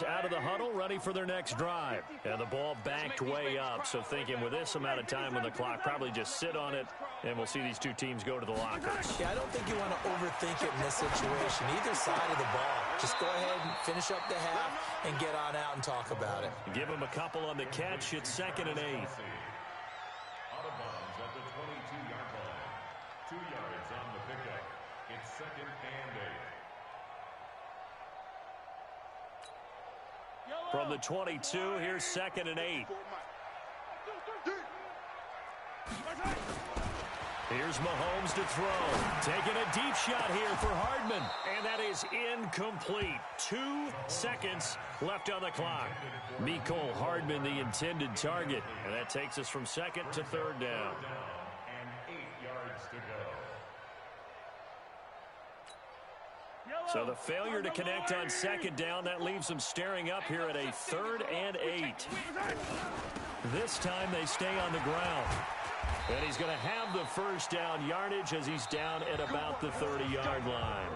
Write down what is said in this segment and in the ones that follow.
Out of the huddle, ready for their next drive. And the ball backed way up, so thinking with this amount of time on the clock, probably just sit on it, and we'll see these two teams go to the lockers. Yeah, I don't think you want to overthink it in this situation. Either side of the ball. Just go ahead and finish up the half and get on out and talk about it. Give them a couple on the catch. It's 2nd and 8. Out of bounds at the 22-yard line. 2 yards on the pickup. It's 2nd and 8. From the 22, here's 2nd and 8. Here's Mahomes to throw. Taking a deep shot here for Hardman. And that is incomplete. 2 seconds left on the clock. Mecole Hardman, the intended target. And that takes us from 2nd to 3rd down. And 8 yards to go. So the failure to connect on 2nd down, that leaves them staring up here at a 3rd and 8. This time they stay on the ground. And he's going to have the first down yardage as he's down at about the 30-yard line.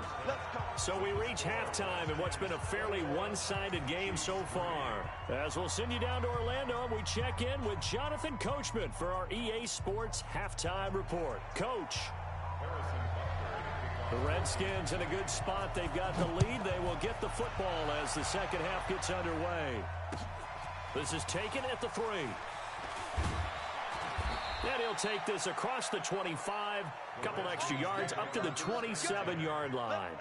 So we reach halftime in what's been a fairly one-sided game so far. As we'll send you down to Orlando, we check in with Jonathan Coachman for our EA Sports Halftime Report. Coach. The Redskins in a good spot. They've got the lead. They will get the football as the second half gets underway. This is taken at the 3. And he'll take this across the 25. A couple extra yards up to the 27-yard line.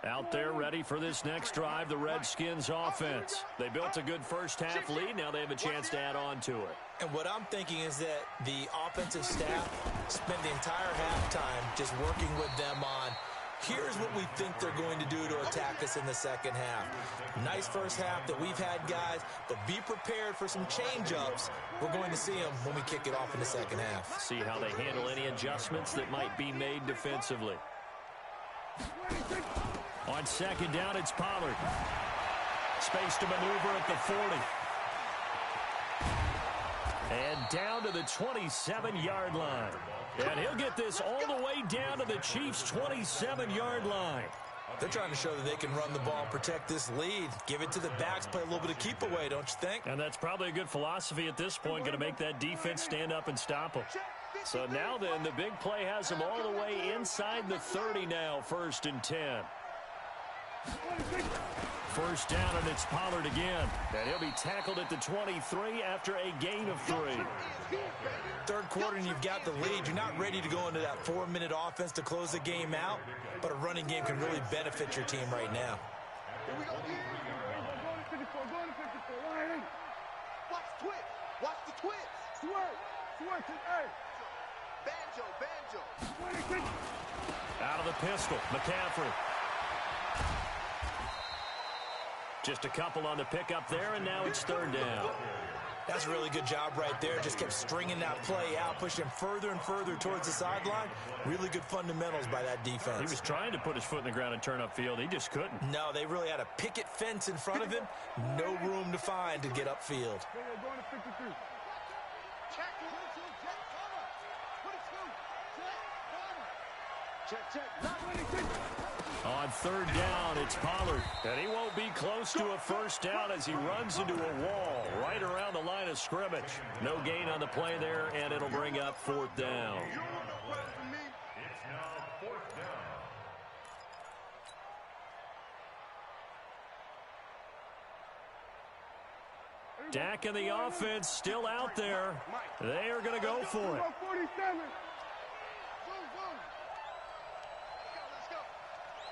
Out there ready for this next drive, the Redskins offense. They built a good first half lead. Now they have a chance to add on to it. And what I'm thinking is that the offensive staff spent the entire halftime just working with them on, here's what we think they're going to do to attack us in the second half. Nice first half that we've had, guys, but be prepared for some change-ups. We're going to see them when we kick it off in the second half. See how they handle any adjustments that might be made defensively. On 2nd down, it's Pollard. Space to maneuver at the 40. And down to the 27-yard line. And he'll get this all the way down to the Chiefs' 27-yard line. They're trying to show that they can run the ball, protect this lead, give it to the backs, play a little bit of keep away, don't you think? And that's probably a good philosophy at this point, going to make that defense stand up and stop them. So now then, the big play has them all the way inside the 30 now, 1st and 10. First down, and it's Pollard again. And he'll be tackled at the 23 after a gain of 3. Third quarter, and you've got the lead. You're not ready to go into that 4-minute offense to close the game out, but a running game can really benefit your team right now. Here we go. Watch the twist. Watch the twist. Banjo. Out of the pistol, McCaffrey. Just a couple on the pickup there, and now it's 3rd down. That's a really good job right there. Just kept stringing that play out, pushing him further and further towards the sideline. Really good fundamentals by that defense. He was trying to put his foot in the ground and turn upfield. He just couldn't. No, they really had a picket fence in front of him. No room to find to get upfield. On 3rd down, it's Pollard. And he won't be close to a first down as he runs into a wall right around the line of scrimmage. No gain on the play there, and it'll bring up 4th down. It's now 4th down. Dak and the offense still out there. They are going to go for it.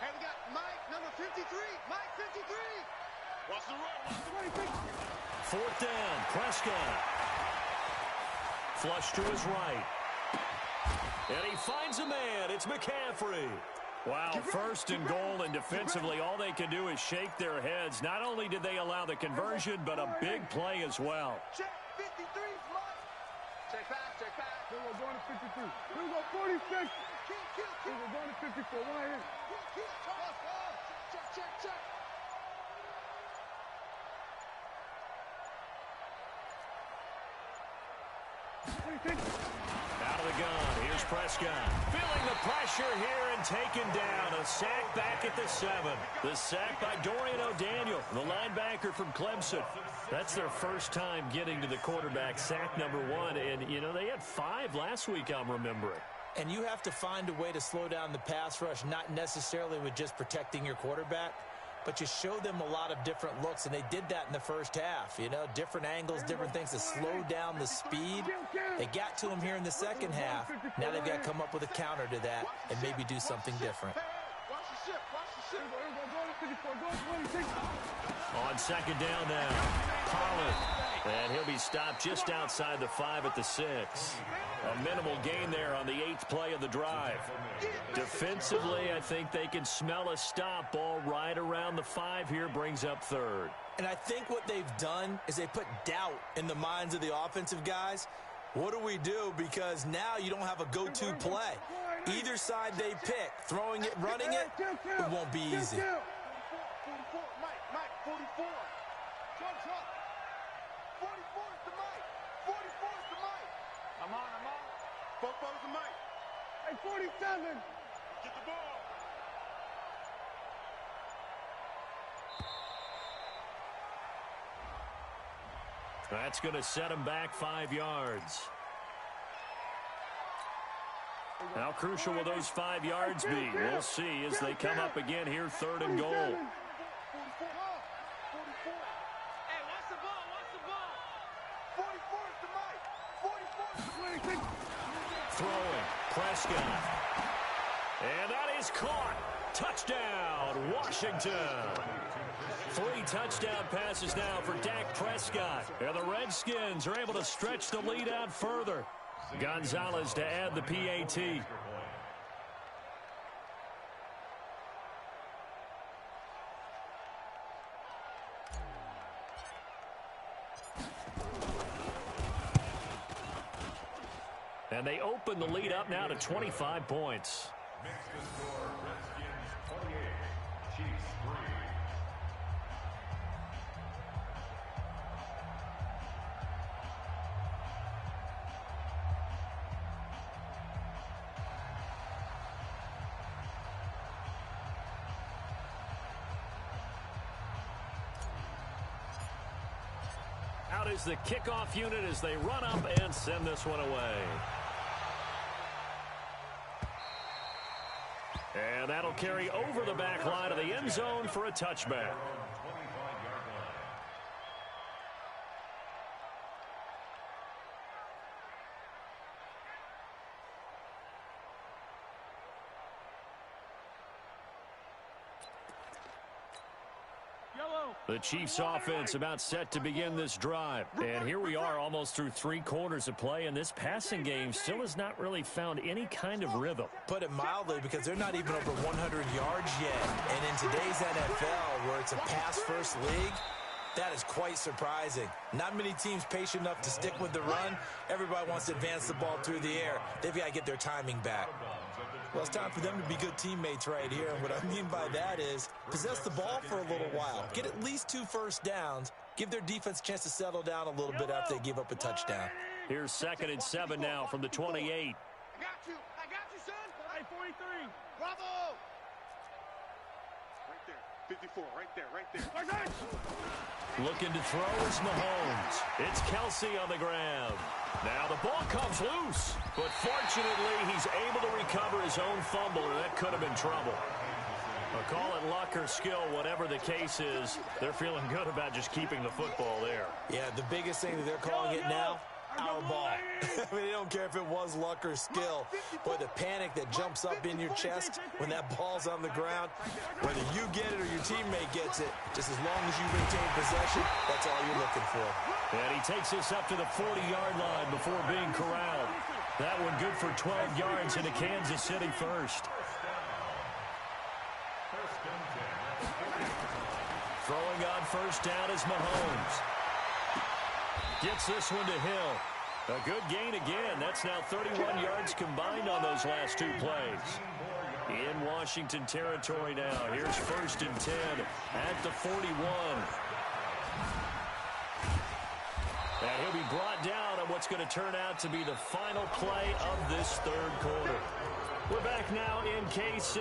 Hey, we got Mike, number 53. Mike, 53. Watch the run. 4th down, Prescott. Flush to his right. And he finds a man. It's McCaffrey. Wow, 1st and goal, and defensively all they can do is shake their heads. Not only did they allow the conversion, but a big play as well. Check 53, Mike. Check back, check back. Here we go, going to 53. Here we go, 46. Here we go, going to 54. One here. Check, check, check. Out of the gun. Here's Prescott. Feeling the pressure here and taken down. A sack back at the 7. The sack by Dorian O'Daniel, the linebacker from Clemson. That's their first time getting to the quarterback, sack number 1. And, you know, they had 5 last week, I'm remembering. And you have to find a way to slow down the pass rush, not necessarily with just protecting your quarterback, but you show them a lot of different looks, and they did that in the first half. You know, different angles, different things to slow down the speed. They got to him here in the second half. Now they've got to come up with a counter to that and maybe do something different. On second down now, Pollard. And he'll be stopped just outside the 5 at the 6. A minimal gain there on the 8th play of the drive. Defensively, I think they can smell a stop. Ball right around the 5 here, brings up 3rd. And I think what they've done is they put doubt in the minds of the offensive guys. What do we do? Because now you don't have a go-to play. Either side they pick, throwing it, running it, it won't be easy. 44, Mike, 44. Truck. 44 is the Mike. 44 is the Mike. I'm on. 44 is the Mike. Hey, 47. Get the ball. That's going to set him back 5 yards. How crucial will those 5 yards be? We'll see as they come up again here, 3rd and goal. 44. Hey, watch the ball. 44 is the Mike. 44 is the Mike. Throwing, Prescott. And that is caught. Touchdown, Washington. 3 touchdown passes now for Dak Prescott. And the Redskins are able to stretch the lead out further. Gonzalez to add the PAT. And they open the lead up now to 25 points. Makes the score Redskins 28, Chiefs 3. Out is the kickoff unit as they run up and send this one away. And that'll carry over the back line of the end zone for a touchback. The Chiefs offense about set to begin this drive. And here we are almost through 3 quarters of play, and this passing game still has not really found any kind of rhythm. Put it mildly, because they're not even over 100 yards yet. And in today's NFL, where it's a pass-first league, that is quite surprising. Not many teams patient enough to stick with the run. Everybody wants to advance the ball through the air. They've got to get their timing back. Well, it's time for them to be good teammates right here. And what I mean by that is possess the ball for a little while. Get at least 2 first downs. Give their defense a chance to settle down a little bit after they give up a touchdown. Here's 2nd and 7 now from the 28. I got you, son. Hey, 43. Bravo. Right there. 54, right there. Looking to throw is Mahomes. It's Kelsey on the ground. Now the ball comes loose, but fortunately he's able to recover his own fumble, or that could have been trouble. Call it luck or skill, whatever the case is, they're feeling good about just keeping the football there. Yeah, the biggest thing that they're calling it now, our ball. I mean, they don't care if it was luck or skill. Boy, the panic that jumps up in your chest when that ball's on the ground, whether you get it or your teammate gets it, just as long as you retain possession, that's all you're looking for. And he takes this up to the 40-yard line before being corralled. That one good for 12 yards into Kansas City first. Throwing on first down is Mahomes. Gets this one to Hill. A good gain again. That's now 31 yards combined on those last two plays. In Washington territory now. Here's 1st and 10 at the 41. And he'll be brought down on what's going to turn out to be the final play of this third quarter. We're back now in KC.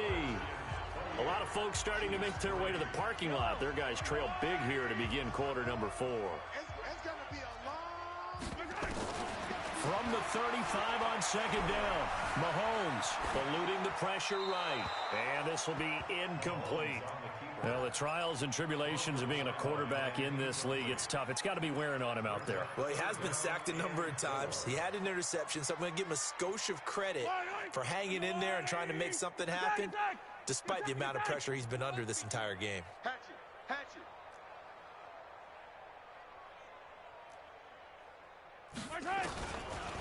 A lot of folks starting to make their way to the parking lot. Their guys trail big here to begin quarter number 4. It's going to be a long... From the 35 on 2nd down, Mahomes eluding the pressure right. And this will be incomplete. Well, the trials and tribulations of being a quarterback in this league, it's tough. It's got to be wearing on him out there. Well, he has been sacked a number of times. He had an interception, so I'm going to give him a skosh of credit for hanging in there and trying to make something happen, despite the amount of pressure he's been under this entire game. Hatchet.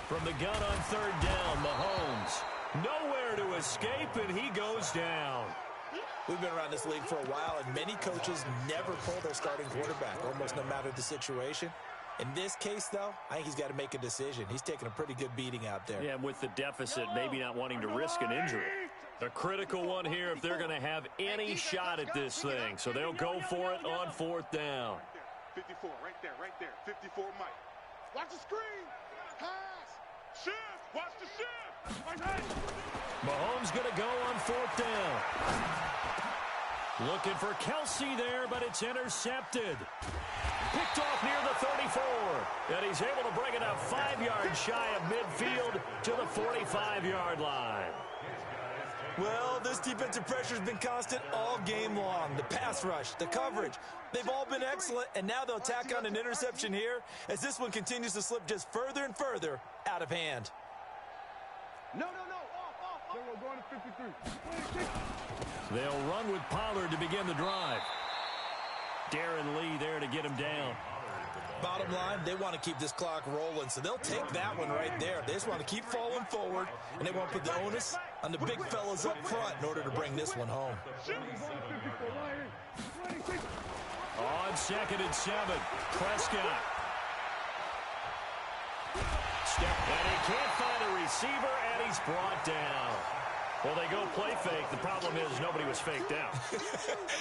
From the gun on 3rd down, Mahomes nowhere to escape, and he goes down. We've been around this league for a while, and many coaches never pull their starting quarterback, almost no matter the situation. In this case, though, I think he's got to make a decision. He's taking a pretty good beating out there. Yeah, with the deficit, maybe not wanting to risk an injury. A critical one here if they're going to have any shot at this thing. So they'll go for it on 4th down. 54, right there. 54, Mike. Watch the screen. Pass. Shift. Watch the shift. Mahomes going to go on 4th down. Looking for Kelsey there, but it's intercepted. Picked off near the 34. And he's able to bring it up 5 yards shy of midfield to the 45-yard line. Well, this defensive pressure has been constant all game long. The pass rush, the coverage, they've all been excellent, and now they'll tack on an interception here as this one continues to slip just further and further out of hand. No. Off. We're going to 53. They'll run with Pollard to begin the drive. Darren Lee there to get him down. Bottom line, they want to keep this clock rolling, so they'll take that one right there. They just want to keep falling forward, and they want to put the onus on the big fellas up front in order to bring this one home. On 2nd and 7, Prescott. And he can't find a receiver, and he's brought down. Well, they go play fake. The problem is nobody was faked out.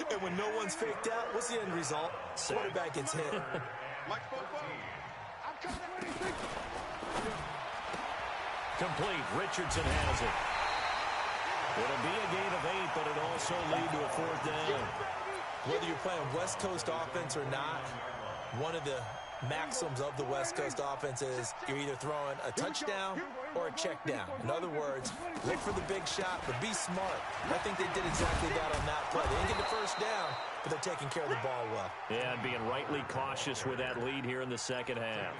And when no one's faked out, what's the end result? Quarterback gets hit. Complete. Richardson has it. It'll be a gain of 8, but it also lead to a 4th down. Whether you're playing West Coast offense or not, one of the maxims of the West Coast offense is you're either throwing a touchdown or a check down. In other words, look for the big shot, but be smart. I think they did exactly that on that play. They didn't get the first down, but they're taking care of the ball well. Yeah, and being rightly cautious with that lead here in the second half.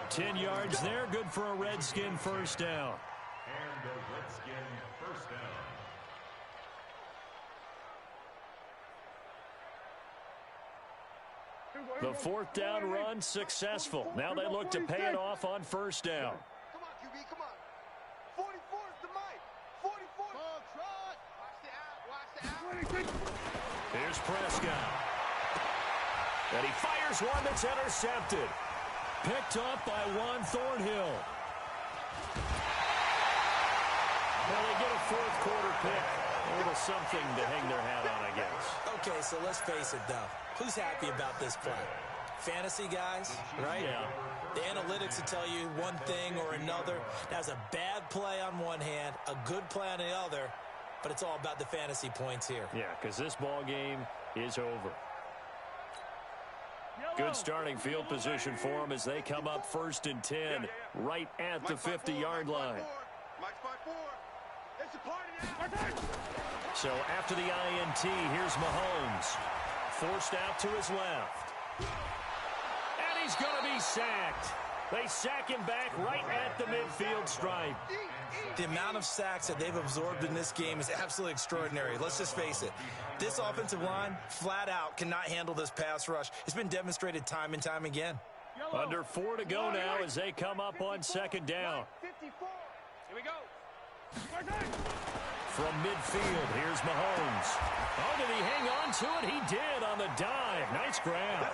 10 yards there, good for a Redskin first down. And a Redskin first down. The 4th down run successful. Now they look to pay it off on 1st down. Come on, QB, come on. 44 is the mic. 44. Watch the out. Here's Prescott. And he fires one that's intercepted. Picked up by Juan Thornhill. Well, they get a 4th quarter pick. A little something to hang their hat on, I guess. Okay, so let's face it, though. Who's happy about this play? Fantasy guys, right? Yeah. The analytics will tell you one thing or another. That's a bad play on one hand, a good play on the other, but it's all about the fantasy points here. Yeah, because this ball game is over. Good starting field position for them as they come up 1st and 10 right at the 50-yard line. Mike's 5-4. It's a party. So after the INT, here's Mahomes. Forced out to his left. And he's going to be sacked. They sack him back right at the midfield stripe. The amount of sacks that they've absorbed in this game is absolutely extraordinary. Let's just face it. This offensive line, flat out, cannot handle this pass rush. It's been demonstrated time and time again. Under 4 to go now as they come up on 2nd down. 54. Here we go. From midfield, here's Mahomes. Oh, did he hang on to it? He did on the dive. Nice grab.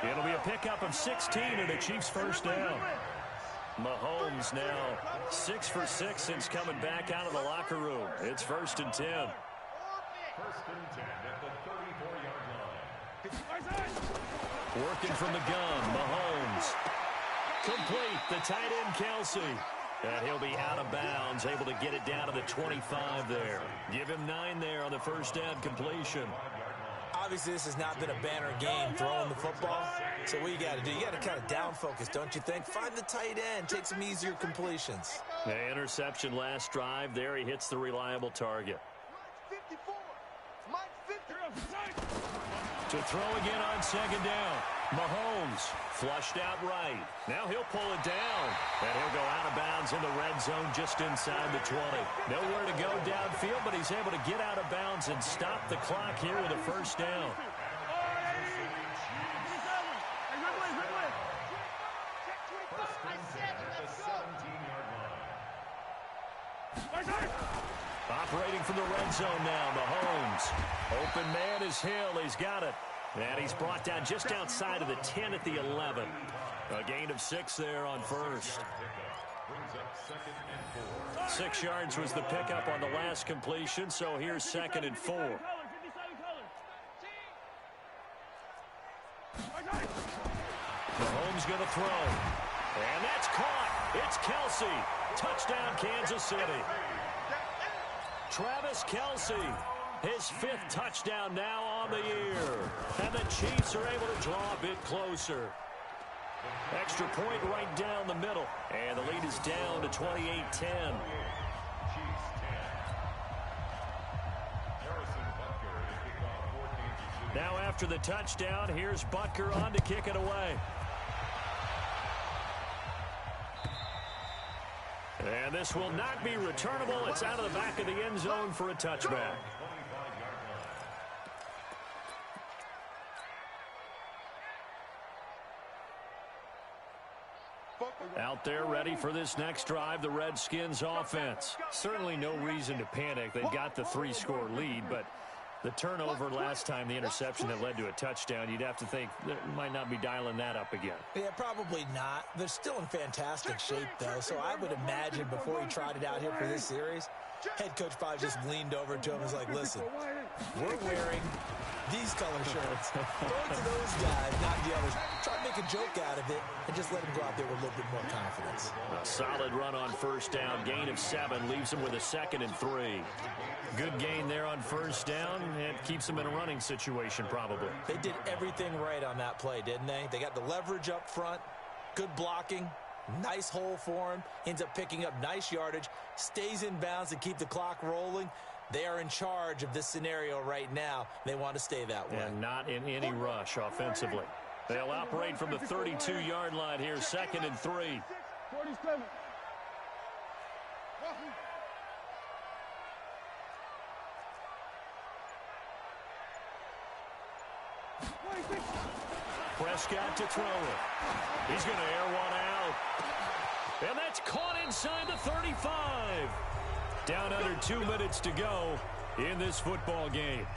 It'll be a pickup of 16 and a Chiefs first down. Mahomes now 6 for 6 since coming back out of the locker room. It's 1st and 10. 1st and 10 at the 34-yard line. Working from the gun, Mahomes. Complete, the tight end, Kelsey. And he'll be out of bounds, able to get it down to the 25 there. Give him 9 there on the first down completion. Obviously, this has not been a banner game throwing the football. So what you got to do, you got to kind of down focus, don't you think? Find the tight end, take some easier completions. The interception last drive there. He hits the reliable target. 54. Mike 50. To throw again on 2nd down. Mahomes flushed out right. Now he'll pull it down. And he'll go out of bounds in the red zone just inside the 20. Nowhere to go downfield, but he's able to get out of bounds and stop the clock here with a first down. Operating from the red zone now, Mahomes. Open man is Hill. He's got it. And he's brought down just outside of the 10 at the 11. A gain of 6 there on first. 6 yards was the pickup on the last completion, so here's 2nd and 4. Mahomes going to throw. And that's caught. It's Kelsey. Touchdown, Kansas City. Travis Kelsey. His 5th touchdown now on the year. And the Chiefs are able to draw a bit closer. Extra point right down the middle. And the lead is down to 28-10. Now after the touchdown, here's Butker on to kick it away. And this will not be returnable. It's out of the back of the end zone for a touchback. Out there ready for this next drive, the Redskins offense. Certainly no reason to panic. They've got the 3-score lead, but the turnover last time, the interception that led to a touchdown, you'd have to think they might not be dialing that up again. Yeah, probably not. They're still in fantastic shape, though, so I would imagine before he tried it out here for this series, head coach probably just leaned over to him and was like, listen, we're wearing these color shirts. Throw it to those guys, not the others. Try to make a joke out of it and just let him go out there with a little bit more confidence. A solid run on first down. Gain of 7 leaves him with a 2nd and 3. Good gain there on first down. It keeps him in a running situation probably. They did everything right on that play, didn't they? They got the leverage up front, good blocking, nice hole for him, ends up picking up nice yardage, stays in bounds and keep the clock rolling. They are in charge of this scenario right now. They want to stay that way. And not in any rush offensively. They'll operate from the 32-yard line here, 2nd and 3. 47. Prescott to throw it. He's going to air one out. And that's caught inside the 35. Down under 2 minutes to go in this football game.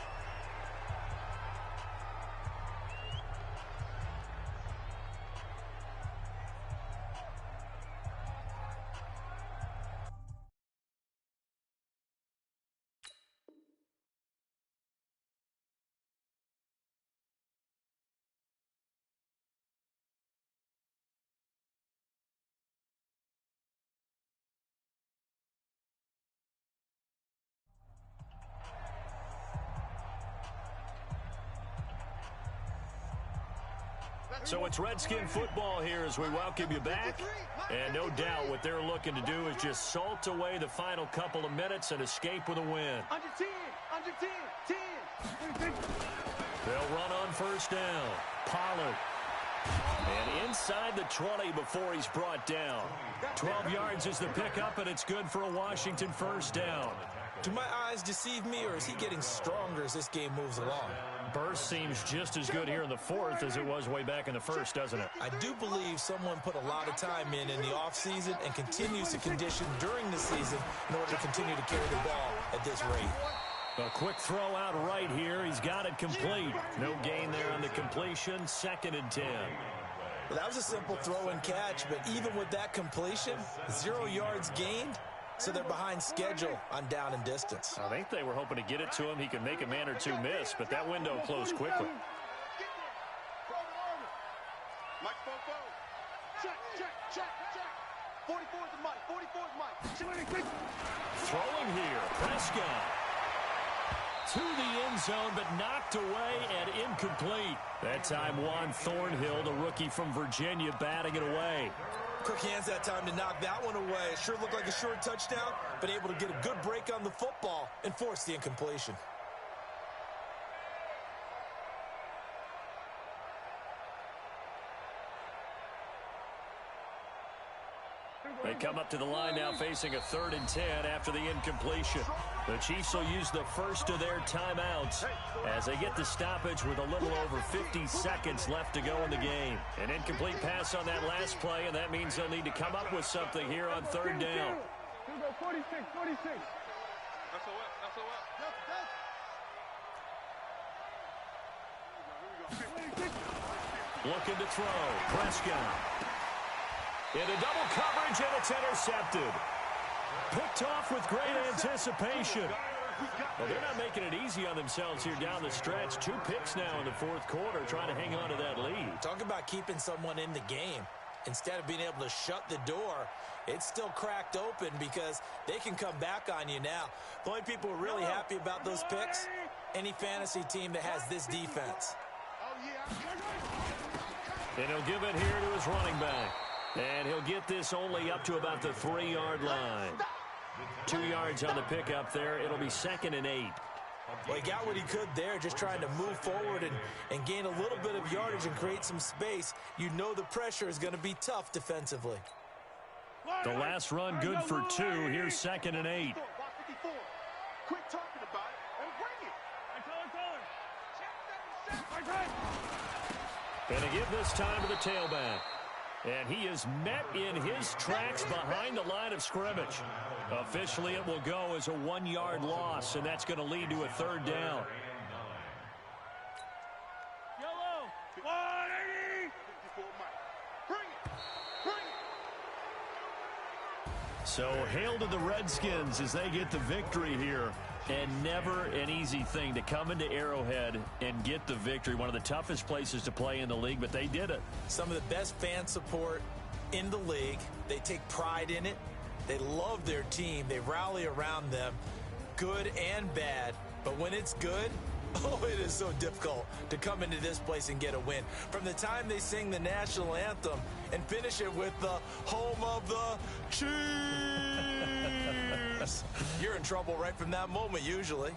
So it's Redskin football here as we welcome you back. And no doubt what they're looking to do is just salt away the final couple of minutes and escape with a win. Under 10, under 10, 10. They'll run on first down. Pollard. And inside the 20 before he's brought down. 12 yards is the pickup, and it's good for a Washington first down. Do my eyes deceive me, or is he getting stronger as this game moves along? Burst seems just as good here in the 4th as it was way back in the 1st, doesn't it? I do believe someone put a lot of time in the offseason and continues to condition during the season in order to continue to carry the ball at this rate. A quick throw out right here. He's got it complete. No gain there on the completion. 2nd and 10. Well, that was a simple throw and catch, but even with that completion, 0 yards gained, so they're behind schedule on down and distance. I think they were hoping to get it to him. He could make a man or two miss, but that window closed quickly. Mike Fofo. Check. 44 is the Mike. 44 is Mike. Throwing here, Prescott. To the end zone, but knocked away and incomplete. That time, Juan Thornhill, the rookie from Virginia, batting it away. Quick hands that time to knock that one away. It sure looked like a short touchdown, but able to get a good break on the football and force the incompletion. They come up to the line now facing a 3rd and 10 after the incompletion. The Chiefs will use the first of their timeouts as they get the stoppage with a little over 50 seconds left to go in the game. An incomplete pass on that last play, and that means they'll need to come up with something here on 3rd down. 46. Looking to throw. Prescott. Into double coverage, and it's intercepted. Picked off with great anticipation. Well, they're not making it easy on themselves here down the stretch. 2 picks now in the 4th quarter, trying to hang on to that lead. Talk about keeping someone in the game. Instead of being able to shut the door, it's still cracked open because they can come back on you now. The only people who are really happy about those picks, any fantasy team that has this defense. And he'll give it here to his running back. And he'll get this only up to about the 3-yard line. 2 yards on the pickup there. It'll be 2nd and 8. Well, he got what he could there, just trying to move forward and gain a little bit of yardage and create some space. You know the pressure is going to be tough defensively. The last run good for 2. Here's 2nd and 8. Quit talking about it and bring it. And to give this time to the tailback. And he is met in his tracks behind the line of scrimmage. Officially, it will go as a 1-yard loss, and that's going to lead to a 3rd down. Yellow. 180. So hail to the Redskins as they get the victory here. And never an easy thing to come into Arrowhead and get the victory. One of the toughest places to play in the league, but they did it. Some of the best fan support in the league. They take pride in it. They love their team. They rally around them, good and bad. But when it's good, oh, it is so difficult to come into this place and get a win. From the time they sing the national anthem and finish it with the home of the Chiefs, you're in trouble right from that moment usually.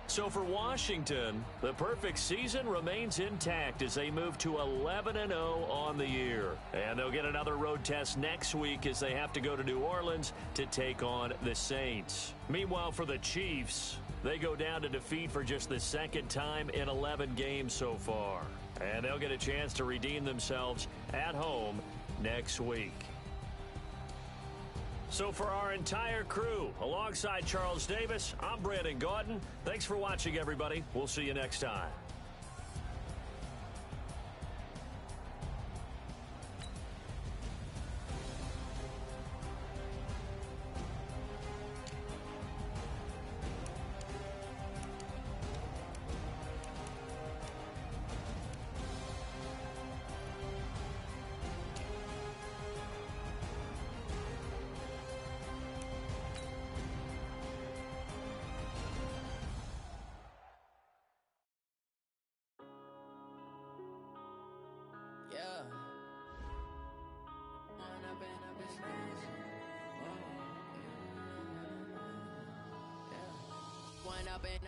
So for Washington, the perfect season remains intact as they move to 11-0 on the year. And they'll get another road test next week as they have to go to New Orleans to take on the Saints. Meanwhile, for the Chiefs, they go down to defeat for just the 2nd time in 11 games so far. And they'll get a chance to redeem themselves at home next week. So for our entire crew, alongside Charles Davis, I'm Brandon Gaudin. Thanks for watching, everybody. We'll see you next time.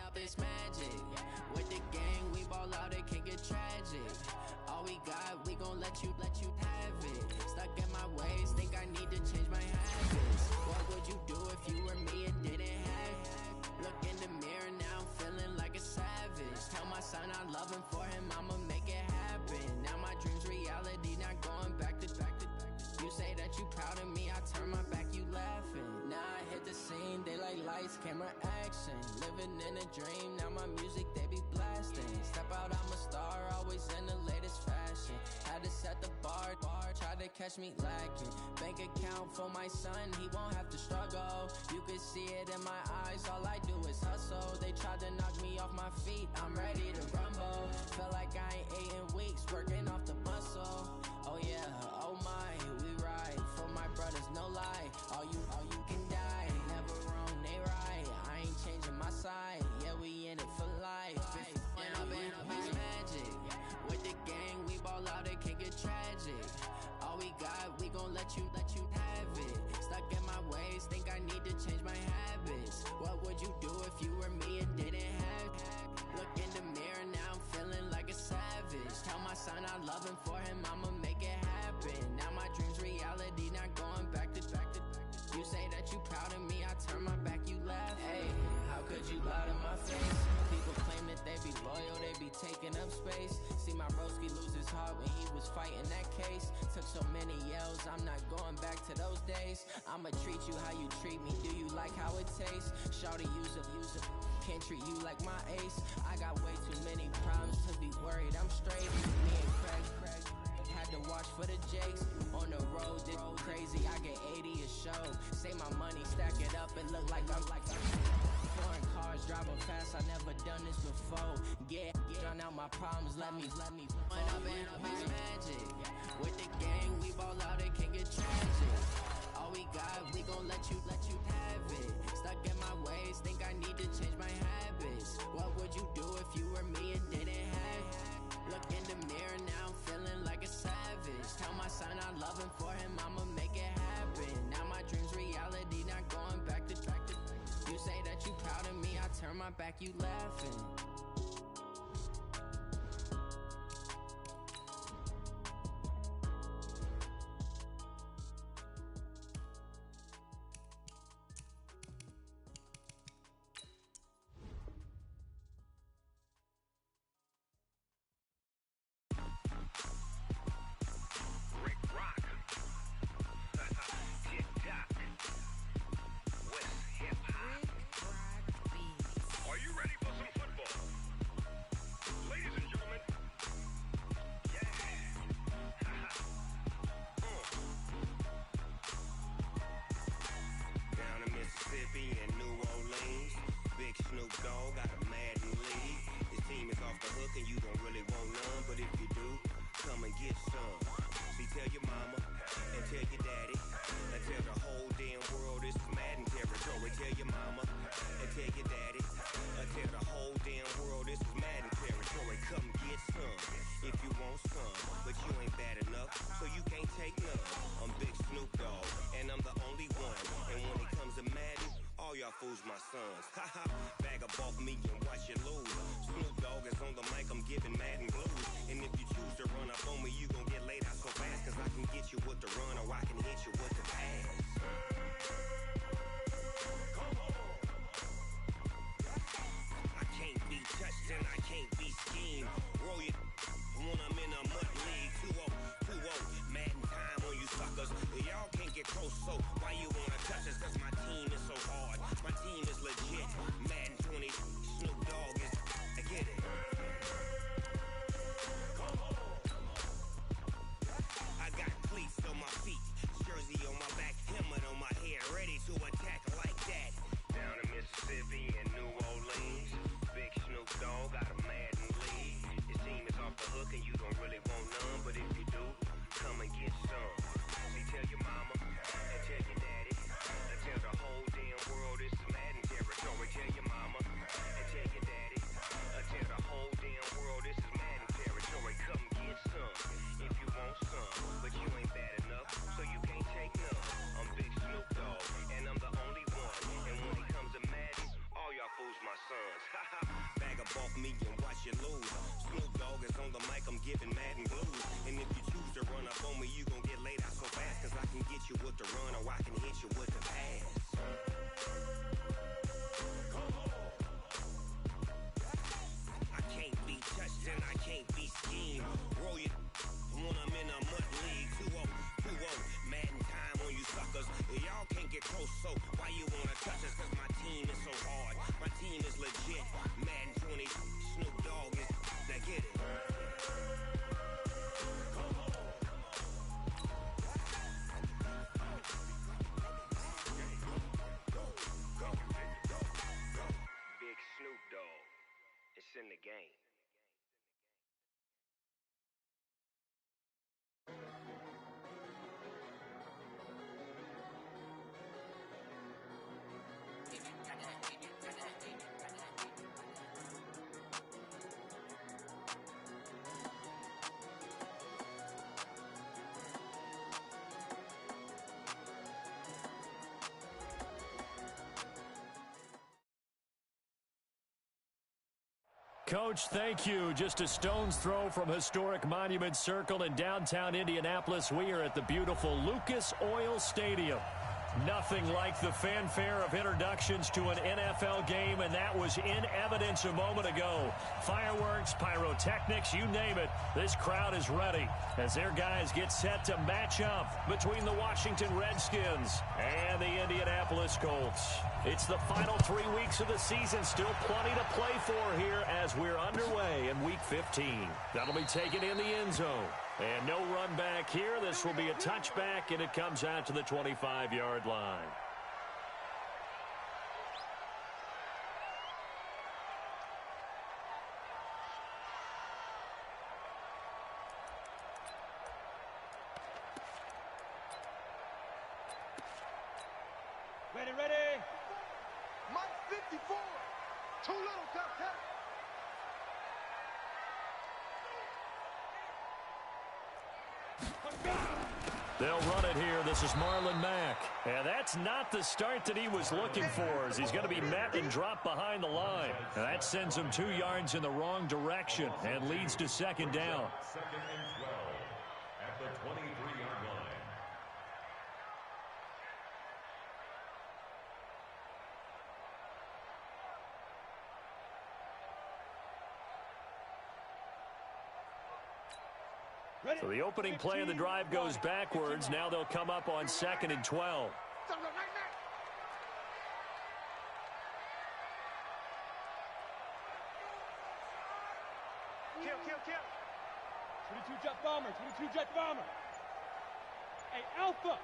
Up this magic. With the gang, we ball out, it can get tragic. All we got, we gon' let you have it. Stuck in my ways, think I need to change my habits. What would you do if you were me and didn't have it? Look in the mirror, now I'm feeling like a savage. Tell my son I love him, for him I'ma make it happen. Now my dream's reality, not going back to. You say that you proud of me, I turn my back, you laughing. Now I hit the scene, they like lights, camera, action. Living in a dream, now my music, they be blasting. Step out, I'm a star, always in the latest fashion. to catch me lacking. Bank account for my son, he won't have to struggle. You can see it in my eyes, all I do is hustle. They tried to knock me off my feet, I'm ready to rumble. Feel like I ain't ate in weeks, working off the muscle. Oh yeah, oh my, we ride for my brothers, no lie. All you can die, never wrong, they right. I ain't changing my side, yeah, we in it for life. And I've been magic. With the gang, we ball out, it can get tragic. All we got, we gon' let you have it. Stuck in my ways, think I need to change my habits. What would you do if you were me and didn't have it? Look in the mirror, now I'm feeling like a savage. Tell my son I love him, for him I'ma make it happen. Now my dream's reality, not going back to. You say that you proud of me, I turn my back, you laugh. Hey, how could you lie to my face? People claim that they be loyal, they be taking up space. See my broski lose his heart when he was fighting that case. Took so many yells, I'm not going back to those days. I'ma treat you how you treat me, do you like how it tastes? Shawty, use up, can't treat you like my ace. I got way too many problems to be worried, I'm straight. Me and Craig had to watch for the Jakes. On the road, this crazy, I get 80 a show. Say my money, stack it up, and look like I'm foreign cars, driving fast, I never done this before. Get drown out my problems, let me When I've been magic. With the gang, we ball out, it can get tragic. All we got, we gon' let you have it. Stuck in my ways, think I need to change my habits. What would you do if you were me and didn't have it? Look in the mirror, now I'm feeling like a savage. Tell my son I love him, for him I'ma make it happen. Now my dream's reality, not going back to. You say that you proud of me, I turn my back, you laughing. Fools my sons. Haha, bag up off me and watch you lose. Snoop Dogg is on the mic, I'm giving Madden blues. And if you choose to run up on me, you gon' get laid out so fast. Cause I can get you with the run or I can hit you with the pass. Come on. I can't be touched and I can't be schemed. Roll you when I'm in a mud league. 2-0, Madden time on you suckers. Y'all can't get close, so why you wanna touch us? Cause my team is so hard. My team is legit. Madden 20, Snoop Dogg is. I get it. Come on. I got cleats on my feet, jersey on my back, helmet on my head, ready to attack like that. Down in Mississippi and New Orleans, big Snoop Dogg got a Madden lead. His team is off the hook and you don't really want none, but if you do, come and get some. See, tell your mama and tell your daddy and tell the whole damn world it's Madden territory. Tell your mama and tell your daddy and tell the whole damn world this is Madden territory. Come get some if you want some, but you ain't bad enough, so you can't take none. I'm Big Snoop Dogg and I'm the only one. And when it comes to Madden, all y'all fools my sons. Haha, bag up off me and watch you lose. Snoop Dogg is on the mic, I'm giving Madden blues. And if you choose to run up on me, you gon' get laid out so fast. Cause I can get you with the run or I can hit you with the pass. Come on. I can't be touched and I can't be schemed. Roll you when I'm in a mud league. 2-0, Madden time on you suckers. Y'all can't get close, so why you wanna touch us? Cause my team is so hard. My team is legit. Madden 20, Snoop Dogg is. Now get it. Come on. in the game. Coach, thank you. Just a stone's throw from historic Monument Circle in downtown Indianapolis. We are at the beautiful Lucas Oil Stadium. Nothing like the fanfare of introductions to an NFL game, and that was in evidence a moment ago. Fireworks, pyrotechnics, you name it. This crowd is ready as their guys get set to match up between the Washington Redskins and the Indianapolis Colts. It's the final 3 weeks of the season. Still plenty to play for here as we're underway in Week 15. That'll be taken in the end zone. And no run back here. This will be a touchback, and it comes out to the 25-yard line. Ready, ready. Mike 54. Too little, Captain. They'll run it here. This is Marlon Mack. And that's not the start that he was looking for, as he's going to be met and dropped behind the line. And that sends him 2 yards in the wrong direction and leads to second down. Second and 12 at the 23-yard line. So the opening play of the drive goes backwards. Now they'll come up on 2nd and 12. Kill. 22 jet bomber, 22 jet bomber. Hey, Alpha.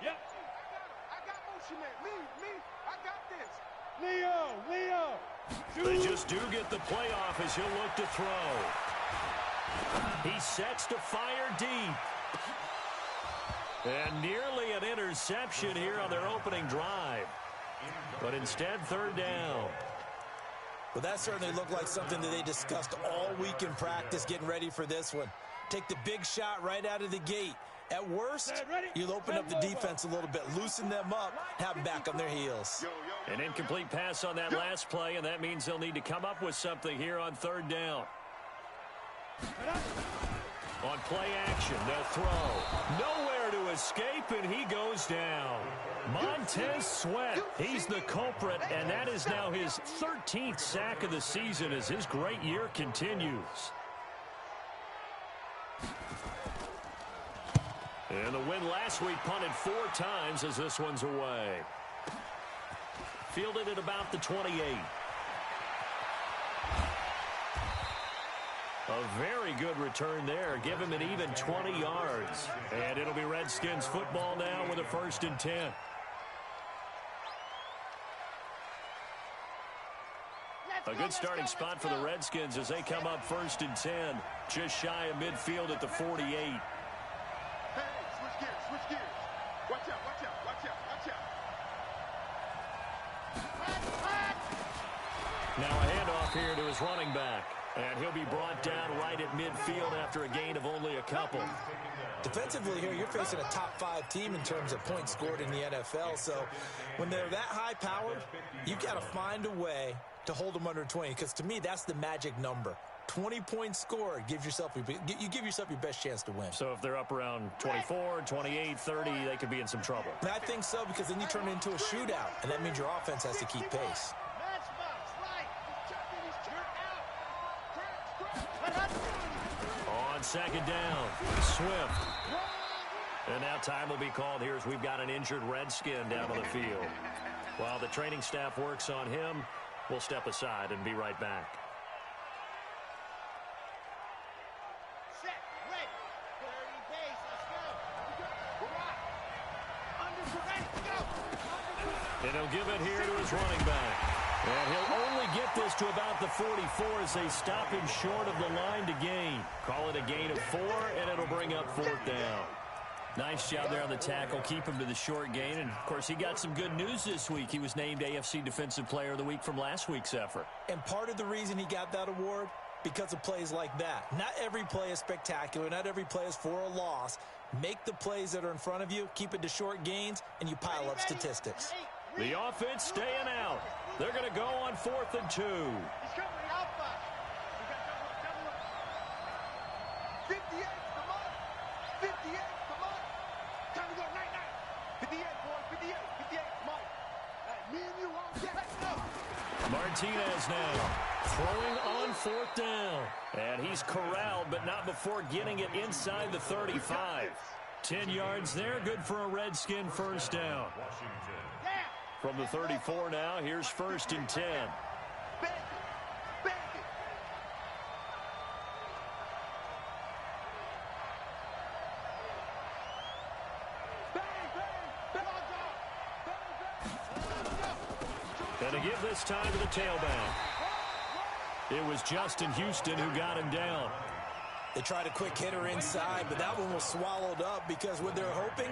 Yep. I got motion man. Me. I got this. Leo. They just do get the playoff as he'll look to throw. He sets to fire deep. And nearly an interception here on their opening drive. But instead, third down. Well, that certainly looked like something that they discussed all week in practice getting ready for this one. Take the big shot right out of the gate. At worst, you'll open up the defense a little bit, loosen them up, have them back on their heels. An incomplete pass on that last play, and that means they'll need to come up with something here on third down. On play action, they'll throw. Nowhere to escape, and he goes down. Montez Sweat, he's the culprit, and that is now his 13th sack of the season as his great year continues. And the win last week punted 4 times as this one's away. Fielded at about the 28. A very good return there. Give him an even 20 yards. And it'll be Redskins football now with a 1st and 10. A good starting spot for the Redskins as they come up 1st and 10. Just shy of midfield at the 48. Hey, switch gears. Watch out. Now a handoff here to his running back. And he'll be brought down right at midfield after a gain of only a couple. Defensively here, you're facing a top 5 team in terms of points scored in the NFL. So when they're that high powered, you've got to find a way to hold them under 20. Because to me, that's the magic number. 20 points scored, you give yourself your best chance to win. So if they're up around 24, 28, 30, they could be in some trouble. And I think so, because then you turn it into a shootout, and that means your offense has to keep pace. On 2nd down, Swift. And now time will be called here as we've got an injured Redskin down on the field. While the training staff works on him, we'll step aside and be right back. And he'll give it here to his running back. And he'll only get this to about the 44 as they stop him short of the line to gain. Call it a gain of 4, and it'll bring up 4th down. Nice job there on the tackle. Keep him to the short gain. And, of course, he got some good news this week. He was named AFC Defensive Player of the Week from last week's effort. And part of the reason he got that award, because of plays like that. Not every play is spectacular. Not every play is for a loss. Make the plays that are in front of you, keep it to short gains, and you pile up statistics. The offense staying out. They're going to go on 4th and 2. He's coming out back. We got double up. 58 to Mike. 58 to Mike. Time to go. 9-9. 58, boys. 58. 58 to Mike. Hey, me and you all get up. Martinez now throwing on 4th down. And he's corralled, but not before getting it inside the 35. 10 yards there. Good for a Redskin first down. From the 34 now, here's 1st and 10. Back it. Back it. Bang, bang. Bang, And to give this time to the tailback. It was Justin Houston who got him down. They tried a quick hitter inside, but that one was swallowed up because what they're hoping,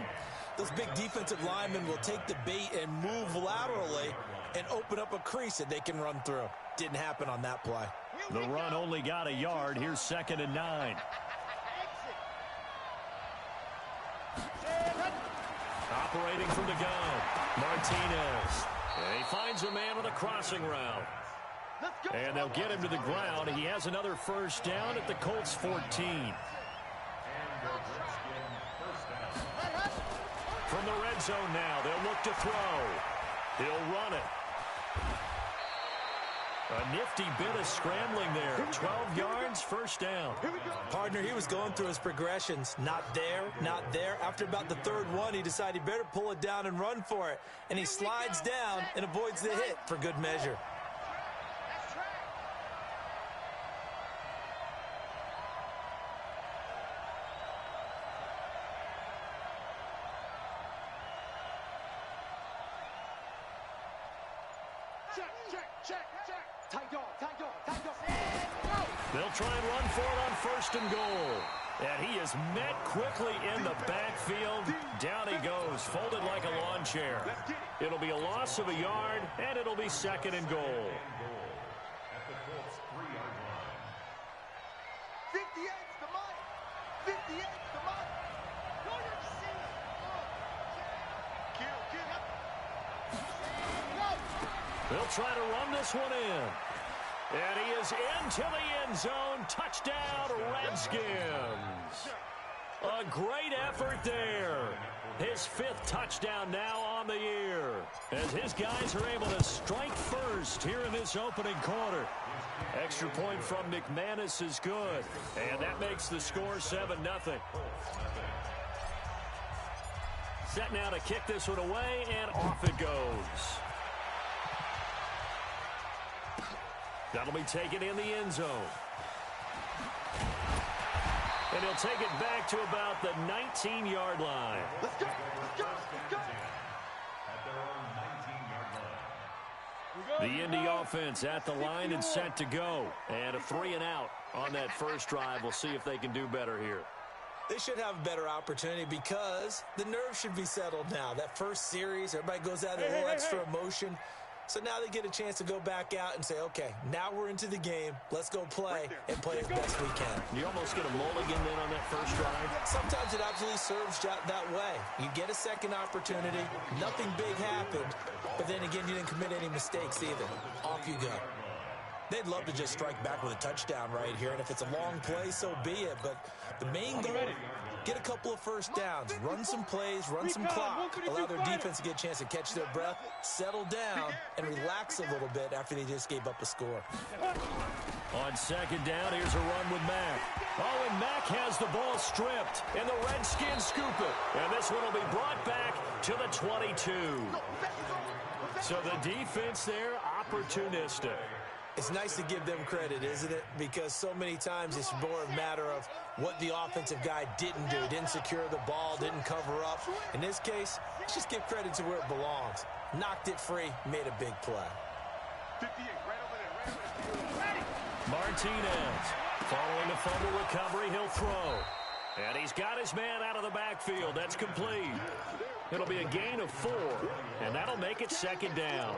those big defensive linemen will take the bait and move laterally and open up a crease that they can run through. Didn't happen on that play. The run only got a yard. Here's 2nd and 9. Operating from the gun, Martinez. And he finds a man on a crossing route. And they'll get him to the ground. He has another first down at the Colts 14. From the red zone now, they'll look to throw. He'll run it. A nifty bit of scrambling there. 12 yards, first down. Partner, he was going through his progressions. Not there, not there. After about the 3rd one, he decided he better pull it down and run for it. And he slides down and avoids the hit for good measure. They'll try and run for it on 1st and goal. And he is met quickly in the backfield. Down he goes, folded like a lawn chair. It'll be a loss of a yard, and it'll be 2nd and goal. At the Colts 3-yard line. 58 to Mike. 58 to Mike. Go to the ceiling. They'll try to run this one in. And he is into the end zone. Touchdown, Redskins. A great effort there. His 5th touchdown now on the year. As his guys are able to strike first here in this opening quarter. Extra point from McManus is good. And that makes the score 7-0. Set now to kick this one away, and off it goes. That'll be taken in the end zone. And he'll take it back to about the 19-yard line. Let's go. Let's go. Let's go. At their own 19-yard line. The Indy offense at the line and set to go. And a 3-and-out on that first drive. We'll see if they can do better here. They should have a better opportunity because the nerves should be settled now. That first series, everybody goes out there with a little extra emotion. So now they get a chance to go back out and say, okay, now we're into the game. Let's go play and play as best we can. You almost get a mulligan then on that first drive. Sometimes it absolutely serves that way. You get a second opportunity. Nothing big happened. But then again, you didn't commit any mistakes either. Off you go. They'd love to just strike back with a touchdown right here. And if it's a long play, so be it. But the main goal, get a couple of first downs, run some plays, run some clock, allow their defense to get a chance to catch their breath, settle down, and relax a little bit after they just gave up a score. On 2nd down, here's a run with Mack. Oh, and Mack has the ball stripped, and the Redskins scoop it. And this one will be brought back to the 22. So the defense there, opportunistic. It's nice to give them credit, isn't it? Because so many times it's more a matter of what the offensive guy didn't do. Didn't secure the ball, didn't cover up. In this case, let's just give credit to where it belongs. Knocked it free, made a big play. 58, right over there. Ready? Martinez, following the fumble recovery, he'll throw. And he's got his man out of the backfield. That's complete. It'll be a gain of 4, and that'll make it second down.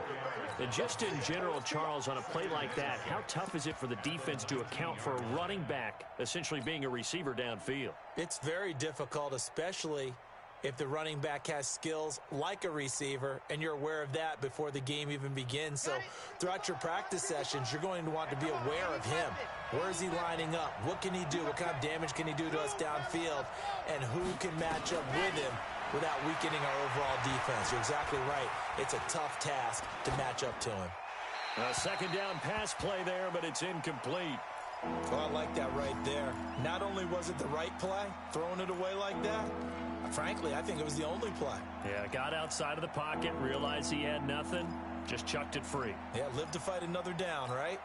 And just in general, Charles, on a play like that, how tough is it for the defense to account for a running back essentially being a receiver downfield? It's very difficult, especially if the running back has skills like a receiver, and you're aware of that before the game even begins. So throughout your practice sessions, you're going to want to be aware of him. Where is he lining up? What can he do? What kind of damage can he do to us downfield? And who can match up with him without weakening our overall defense? You're exactly right. It's a tough task to match up to him. A second down pass play there, but it's incomplete. Well, I like that right there. Not only was it the right play, throwing it away like that, frankly, I think it was the only play. Yeah, got outside of the pocket, realized he had nothing, just chucked it free. Yeah, live to fight another down, right?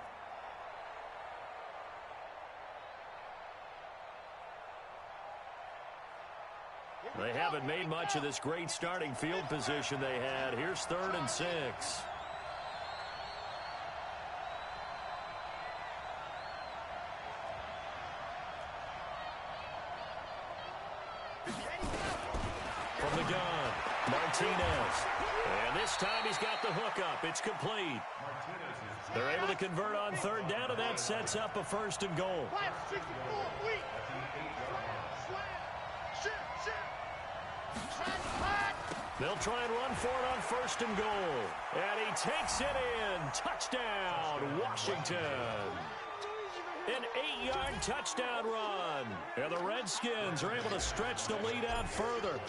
They haven't made much of this great starting field position they had. Here's 3rd and 6. From the gun, Martinez. And this time he's got the hookup. It's complete. They're able to convert on 3rd down, and that sets up a 1st and goal. They'll try and run for it on 1st and goal. And he takes it in. Touchdown, Washington. An 8-yard touchdown run. And the Redskins are able to stretch the lead out further.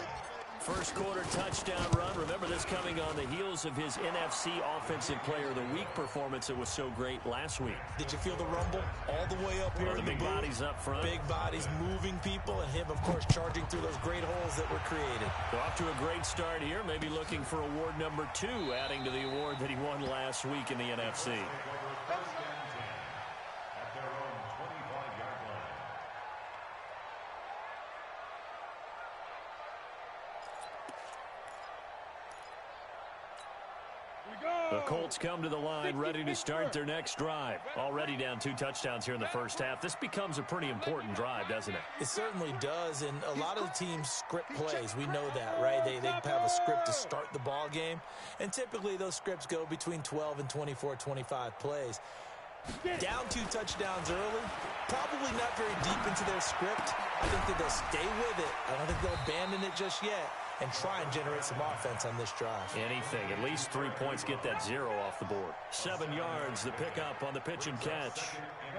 First quarter touchdown run. Remember, this coming on the heels of his NFC Offensive Player of the Week performance that was so great last week. Did you feel the rumble all the way up here? The big bodies up front. Big bodies moving people, and him, of course, charging through those great holes that were created. So off to a great start here. Maybe looking for award number 2, adding to the award that he won last week in the NFC. The Colts come to the line, ready to start their next drive. Already down 2 touchdowns here in the first half. This becomes a pretty important drive, doesn't it? It certainly does, and a lot of the teams script plays. We know that, right? They have a script to start the ball game, and typically those scripts go between 12 and 24, 25 plays. Down 2 touchdowns early, probably not very deep into their script. I think that they'll stay with it. I don't think they'll abandon it just yet and try and generate some offense on this drive. Anything. At least 3 points, get that 0 off the board. 7 yards, the pickup on the pitch and catch.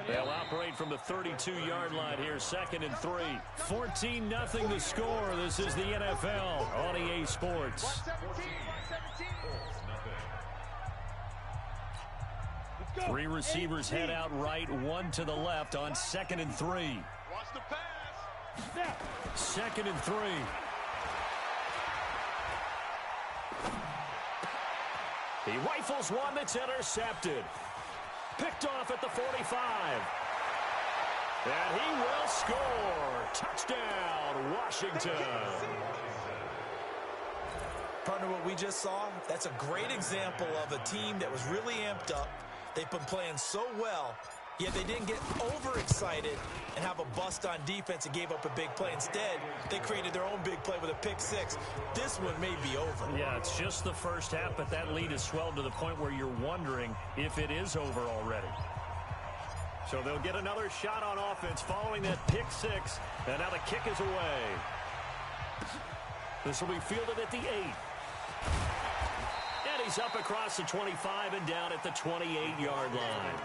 They'll operate from the 32-yard line here, 2nd and 3. 14-0 the score. This is the NFL on EA Sports. 3 receivers head out right, 1 to the left on 2nd and 3. Watch the pass. 2nd and 3. He rifles one that's intercepted. Picked off at the 45. And he will score. Touchdown, Washington. Partner, what we just saw, that's a great example of a team that was really amped up. They've been playing so well, yet they didn't get overexcited and have a bust on defense and gave up a big play. Instead, they created their own big play with a pick 6. This one may be over. Yeah, it's just the first half, but that lead has swelled to the point where you're wondering if it is over already. So they'll get another shot on offense following that pick 6, and now the kick is away. This will be fielded at the 8. And he's up across the 25 and down at the 28-yard line.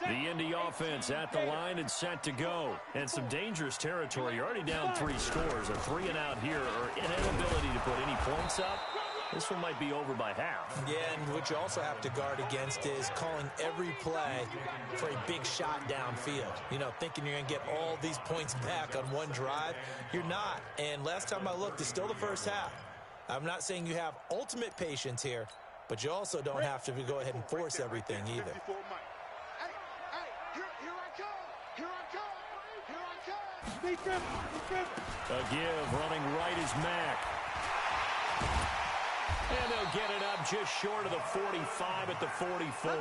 The Indy offense at the line and set to go. And some dangerous territory. You're already down 3 scores. A 3-and-out here, or an inability to put any points up. This one might be over by half. Yeah, and what you also have to guard against is calling every play for a big shot downfield. You know, thinking you're going to get all these points back on one drive. You're not. And last time I looked, it's still the first half. I'm not saying you have ultimate patience here, but you also don't have to go ahead and force everything either. A give, running right is Mack. And they'll get it up just short of the 45 at the 44.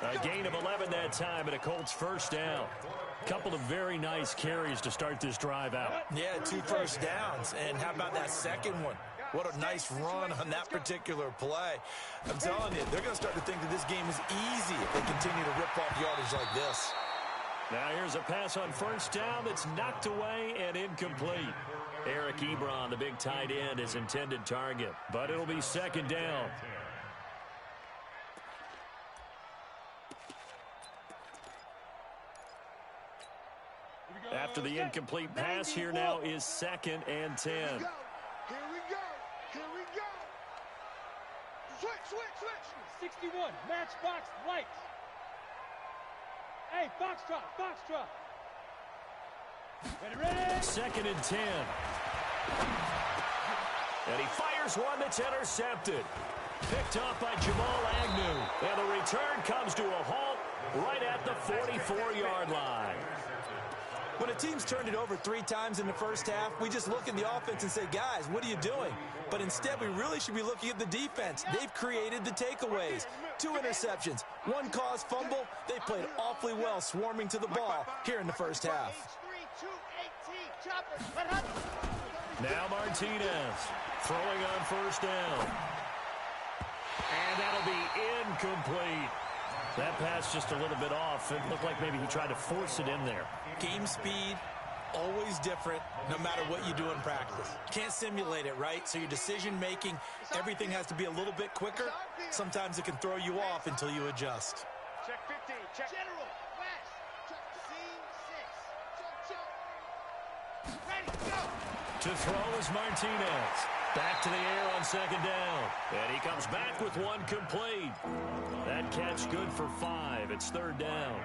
A gain of 11 that time, and a Colts first down. Couple of very nice carries to start this drive out. Yeah, 2 first downs. And how about that second one? What a nice run on that particular play. I'm telling you, they're going to start to think that this game is easy if they continue to rip off yardage like this. Now here's a pass on first down that's knocked away and incomplete. Eric Ebron, the big tight end, is intended target, but it'll be second down. After the incomplete pass, here now is 2nd and 10. Here we go. Here we go. Switch. 61, matchbox lights. Hey, Foxtrot. Ready. 2nd and 10. And he fires one that's intercepted. Picked off by Jamal Agnew. And the return comes to a halt right at the 44-yard line. When a team's turned it over 3 times in the first half, we just look at the offense and say, guys, what are you doing? But instead, we really should be looking at the defense. They've created the takeaways. 2 interceptions, 1 caused fumble. They played awfully well swarming to the ball here in the first half. Now Martinez throwing on first down. And that'll be incomplete. That pass just a little bit off. It looked like maybe he tried to force it in there. Game speed, always different, no matter what you do in practice. Can't simulate it, right? So your decision-making, everything has to be a little bit quicker. Sometimes it can throw you off until you adjust. Check 15. Check. General. West. Check. C6. Check. Ready. Go. To throw is Martinez. Back to the air on second down. And he comes back with one complete. That catch good for 5. It's 3rd down.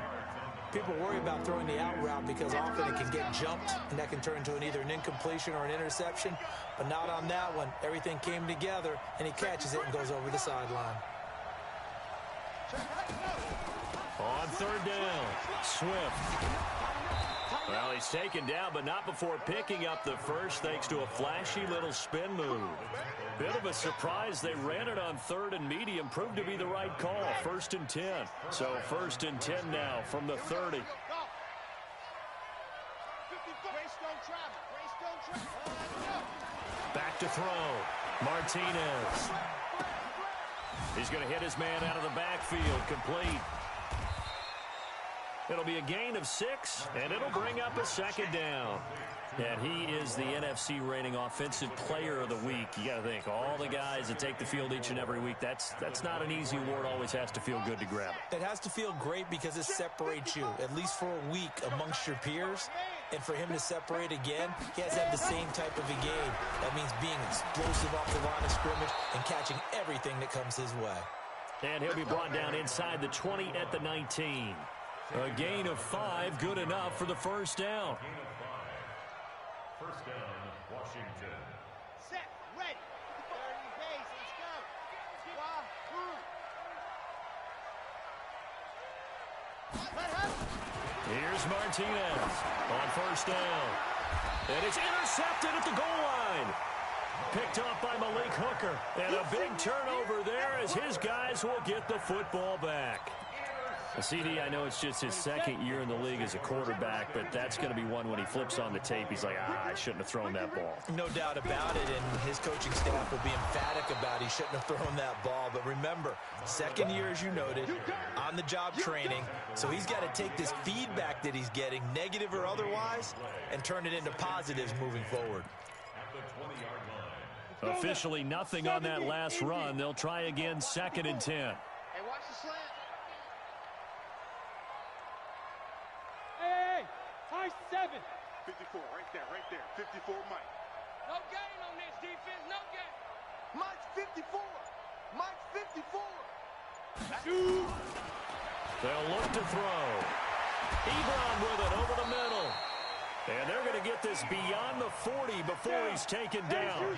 People worry about throwing the out route because often it can get jumped, and that can turn into either an incompletion or an interception. But not on that one. Everything came together, and he catches it and goes over the sideline. On 3rd down, Swift. Well, he's taken down, but not before picking up the first thanks to a flashy little spin move. Bit of a surprise. They ran it on 3rd and medium. Proved to be the right call. 1st and 10. So 1st and 10 now from the 30. Back to throw. Martinez. He's going to hit his man out of the backfield. Complete. It'll be a gain of 6, and it'll bring up a 2nd down. And he is the NFC reigning offensive player of the week. You got to think, all the guys that take the field each and every week, that's not an easy award. Always has to feel good to grab it. It has to feel great because it separates you, at least for a week, amongst your peers. And for him to separate again, he has to have the same type of a game. That means being explosive off the line of scrimmage and catching everything that comes his way. And he'll be brought down inside the 20 at the 19. A gain of 5, good enough for the first down. First down, Washington. Set. Ready. 30 base. Let's go. Here's Martinez on first down. And it's intercepted at the goal line. Picked off by Malik Hooker. And a big turnover there as his guys will get the football back. CD, I know it's just his 2nd year in the league as a quarterback, but that's going to be one when he flips on the tape, he's like, I shouldn't have thrown that ball. No doubt about it, and his coaching staff will be emphatic about he shouldn't have thrown that ball. But remember, 2nd year, as you noted, on-the-job training, so he's got to take this feedback that he's getting, negative or otherwise, and turn it into positives moving forward. Officially nothing on that last run. They'll try again, 2nd and 10. Hey, watch the slant. Hey, high 7. 54, right there. 54, Mike. No gain on this defense, no gain. Mike's 54. Mike's 54. Shoot. They'll look to throw. Ebron with it over the middle. And they're going to get this beyond the 40 before he's taken down.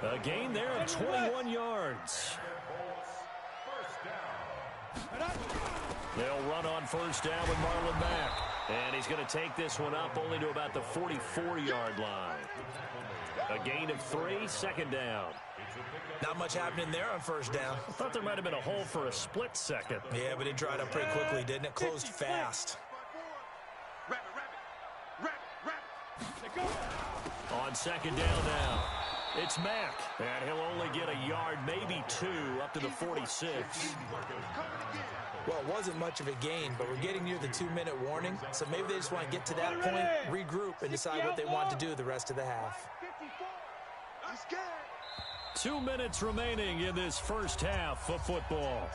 A gain there of 21 yards. They'll run on first down with Marlon Mack. And he's going to take this one up only to about the 44-yard line. A gain of 3, 2nd down. Not much happening there on first down. I thought there might have been a hole for a split second. Yeah, but it dried up pretty quickly, didn't it? Closed fast. On second down now, it's Mack. And he'll only get a yard, maybe 2, up to the 46. Well, it wasn't much of a gain, but we're getting near the 2-minute warning, so maybe they just want to get to that point, regroup, and decide what they want to do the rest of the half. 2 minutes remaining in this first half of football.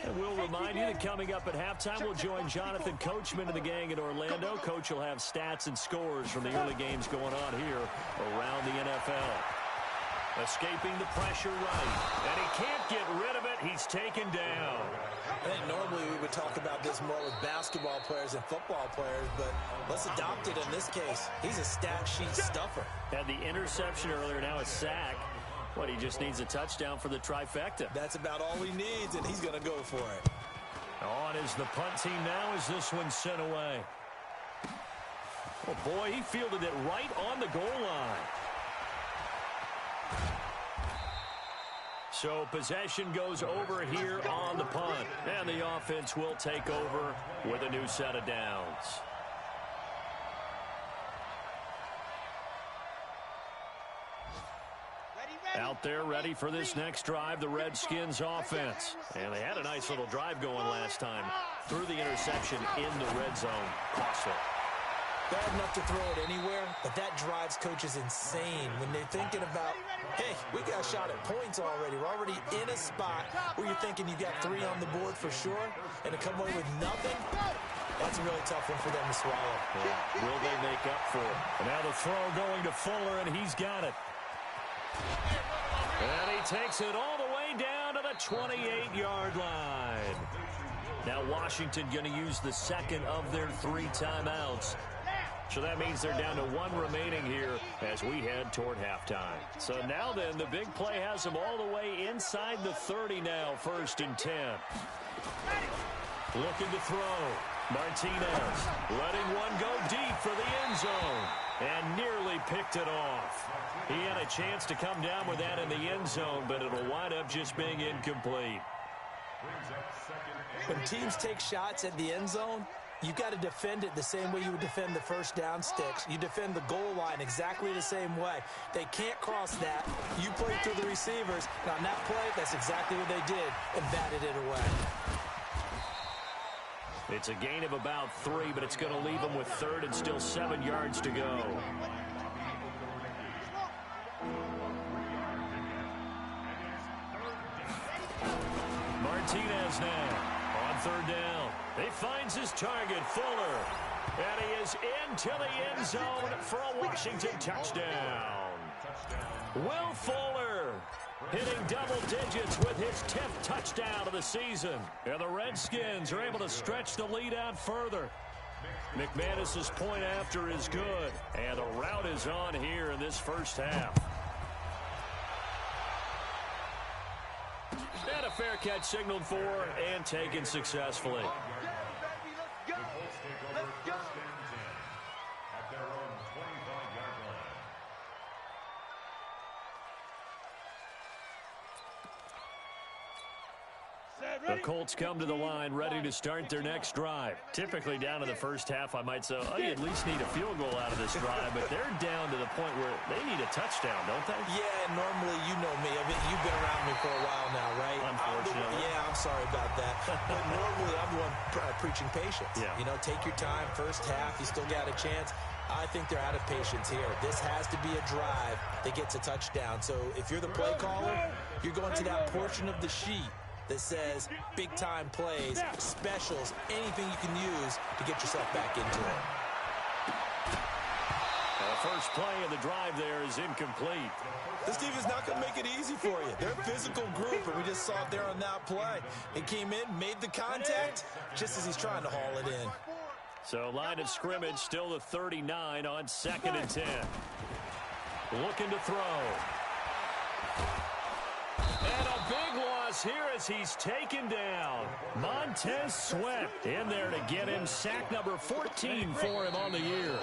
And we'll remind you that coming up at halftime, we'll join Jonathan Coachman and the gang in Orlando. Coach will have stats and scores from the early games going on here around the NFL. Escaping the pressure right, and he can't get rid of it. He's taken down. I think normally we would talk about this more with basketball players and football players, but let's adopt it in this case. He's a stat sheet stuffer. Had the interception earlier, now a sack. What, he just needs a touchdown for the trifecta. That's about all he needs, and he's going to go for it. On is the punt team now as this one's sent away. Oh, boy, he fielded it right on the goal line. So possession goes over here on the punt, and the offense will take over with a new set of downs. Out there ready for this next drive, the Redskins offense. And they had a nice little drive going last time. Threw the interception in the red zone. Costly. Bad enough to throw it anywhere, but that drives coaches insane when they're thinking about, hey, we got a shot at points already. We're already in a spot where you're thinking you got 3 on the board for sure, and to come away with nothing, that's a really tough one for them to swallow. Yeah. Will they make up for it? And now the throw going to Fuller, and he's got it. And he takes it all the way down to the 28-yard line. Now Washington going to use the second of their 3 timeouts. So that means they're down to 1 remaining here as we head toward halftime. So now then, the big play has them all the way inside the 30 now, 1st and 10. Looking to throw. Martinez letting one go deep for the end zone and nearly picked it off. He had a chance to come down with that in the end zone, but it'll wind up just being incomplete. When teams take shots at the end zone, you got to defend it the same way you would defend the first down sticks. You defend the goal line exactly the same way. They can't cross that. You play through the receivers. And on that play, that's exactly what they did and batted it away. It's a gain of about 3, but it's going to leave them with 3rd and still 7 yards to go. Martinez now. On 3rd down, he finds his target, Fuller, and he is into the end zone for a Washington touchdown. Will Fuller hitting double digits with his 10th touchdown of the season. And the Redskins are able to stretch the lead out further. McManus's point after is good, and the route is on here in this first half. And a fair catch signaled for and taken successfully. The Colts come to the line ready to start their next drive. Typically down in the first half, I might say, oh, you at least need a field goal out of this drive, but they're down to the point where they need a touchdown, don't they? Yeah, normally, you know me. I mean, you've been around me for a while now, right? Unfortunately. I'm sorry about that. But normally, I'm the one preaching patience. Yeah. You know, take your time. First half, you still got a chance. I think they're out of patience here. This has to be a drive that gets a touchdown. So if you're the play caller, you're going to that portion of the sheet that says big-time plays, specials, anything you can use to get yourself back into it. The first play of the drive there is incomplete. This team is not going to make it easy for you. They're a physical group, and we just saw it there on that play. He came in, made the contact, just as he's trying to haul it in. So line of scrimmage still the 39 on 2nd and 10. Looking to throw. And a big one. across here as he's taken down. Montez Sweat in there to get him. Sack number 14 for him on the year.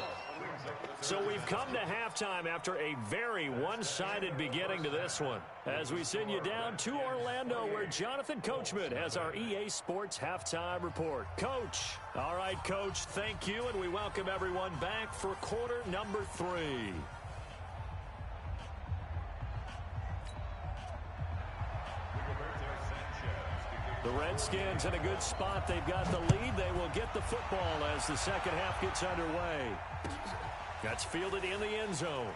So we've come to halftime after a very one-sided beginning to this one. As we send you down to Orlando, where Jonathan Coachman has our EA Sports halftime report. Coach. All right, Coach, thank you, and we welcome everyone back for quarter number 3. The Redskins in a good spot. They've got the lead. They will get the football as the second half gets underway. That's fielded in the end zone.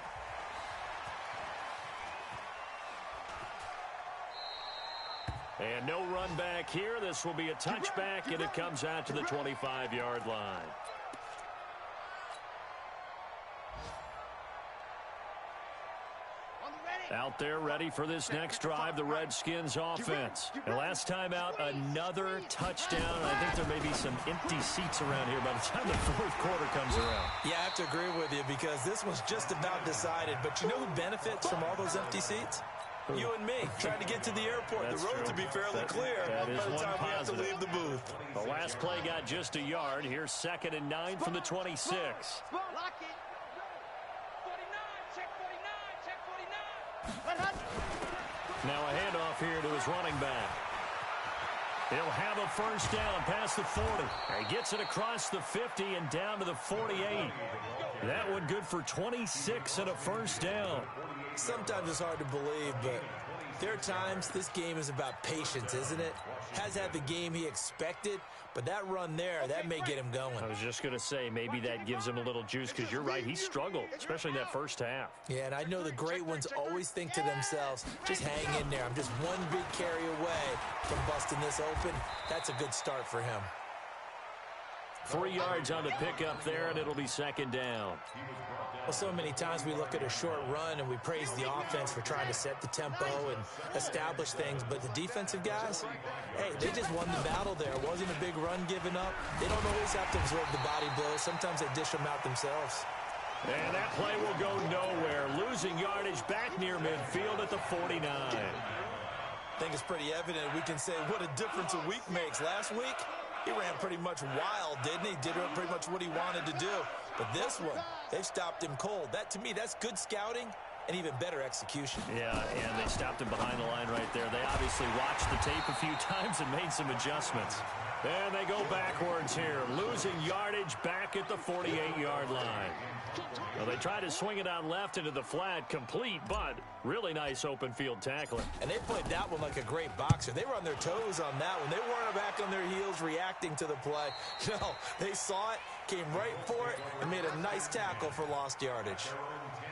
And no run back here. This will be a touchback, and it comes out to the 25-yard line. Out there ready for this next drive, the Redskins offense. And last time out, another touchdown. I think there may be some empty seats around here by the time the fourth quarter comes around. Yeah, I have to agree with you because this was just about decided. But you know who benefits from all those empty seats? You and me, trying to get to the airport. That's the roads will be fairly clear by the time we have to leave the booth. The last play got just a yard. Here's 2nd and 9 from the 26. Lock it. 49, check 49, check 49. Now a handoff here to his running back. He'll have a first down past the 40. He gets it across the 50 and down to the 48. That one good for 26 and a first down. Sometimes it's hard to believe, but there are times this game is about patience, isn't it? Has had the game he expected, but that run there, that may get him going. I was just going to say, maybe that gives him a little juice because you're right, he struggled, especially in that first half. Yeah, and I know the great ones always think to themselves, just hang in there. I'm just one big carry away from busting this open. That's a good start for him. 3 yards on the pickup there, and it'll be 2nd down. Well, so many times we look at a short run and we praise the offense for trying to set the tempo and establish things, but the defensive guys, hey, they just won the battle there. It wasn't a big run given up. They don't always have to absorb the body blows. Sometimes they dish them out themselves. And that play will go nowhere. Losing yardage back near midfield at the 49. I think it's pretty evident we can say what a difference a week makes. Last week, he ran pretty much wild, didn't he? Did pretty much what he wanted to do. But this one, they've stopped him cold. That, to me, that's good scouting and even better execution. Yeah, and they stopped him behind the line right there. They obviously watched the tape a few times and made some adjustments. And they go backwards here, losing yardage back at the 48-yard line. Well, they try to swing it out left into the flat, complete, but really nice open field tackling. And they played that one like a great boxer. They were on their toes on that one. They weren't back on their heels reacting to the play. No, they saw it, came right for it, and made a nice tackle for lost yardage.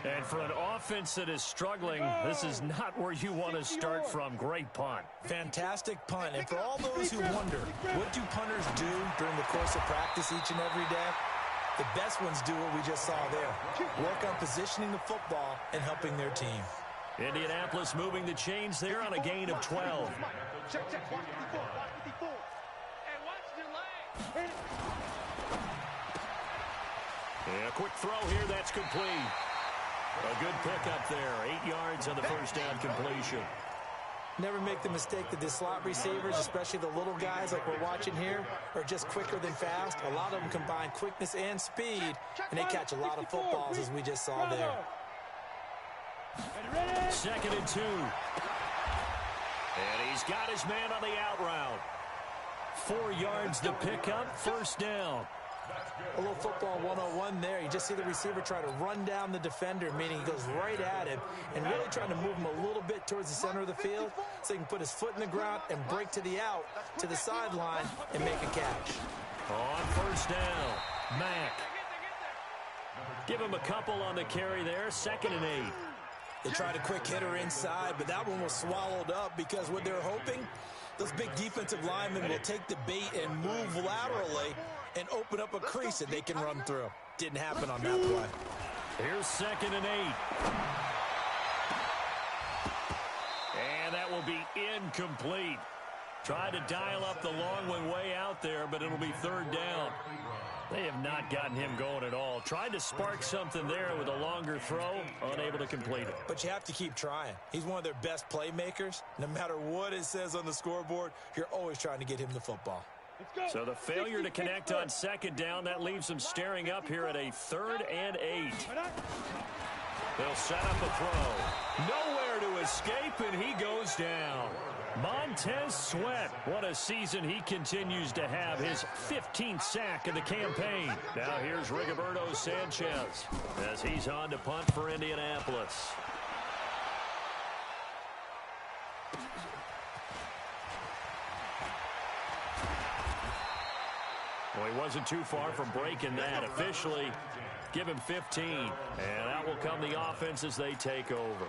And for an offense that is struggling, this is not where you want to start from. Great punt. Fantastic punt. And for all those who wonder, what do punters do during the course of practice each and every day? The best ones do what we just saw there. Work on positioning the football and helping their team. Indianapolis moving the chains there on a gain of 12. Check, watch 54, watch 54. Hey, watch the leg. Yeah, quick throw here, that's complete. A good pickup there, 8 yards on the first down completion. Never make the mistake that the slot receivers, especially the little guys like we're watching here, are just quicker than fast. A lot of them combine quickness and speed, and they catch a lot of footballs, as we just saw there. 2nd and 2. And he's got his man on the out route. 4 yards to pick up, first down. A little football 101 there. You just see the receiver try to run down the defender, meaning he goes right at him and really trying to move him a little bit towards the center of the field so he can put his foot in the ground and break to the out, to the sideline, and make a catch. On first down, Mack. Give him a couple on the carry there, 2nd and 8. They tried a quick hitter inside, but that one was swallowed up because what they're hoping, those big defensive linemen will take the bait and move laterally and open up a crease that they can run through. Didn't happen on that play. Here's 2nd and 8. And that will be incomplete. Tried to dial up the long one way out there, but it'll be 3rd down. They have not gotten him going at all. Tried to spark something there with a longer throw, unable to complete it. But you have to keep trying. He's one of their best playmakers. No matter what it says on the scoreboard, you're always trying to get him the football. So the failure to connect on second down, that leaves them staring up here at a 3rd and 8. They'll set up a throw. Nowhere to escape, and he goes down. Montez Sweat, what a season he continues to have, his 15th sack of the campaign. Now here's Rigoberto Sanchez as he's on to punt for Indianapolis. Well, he wasn't too far from breaking that. Officially, give him 15. And out will come the offense as they take over.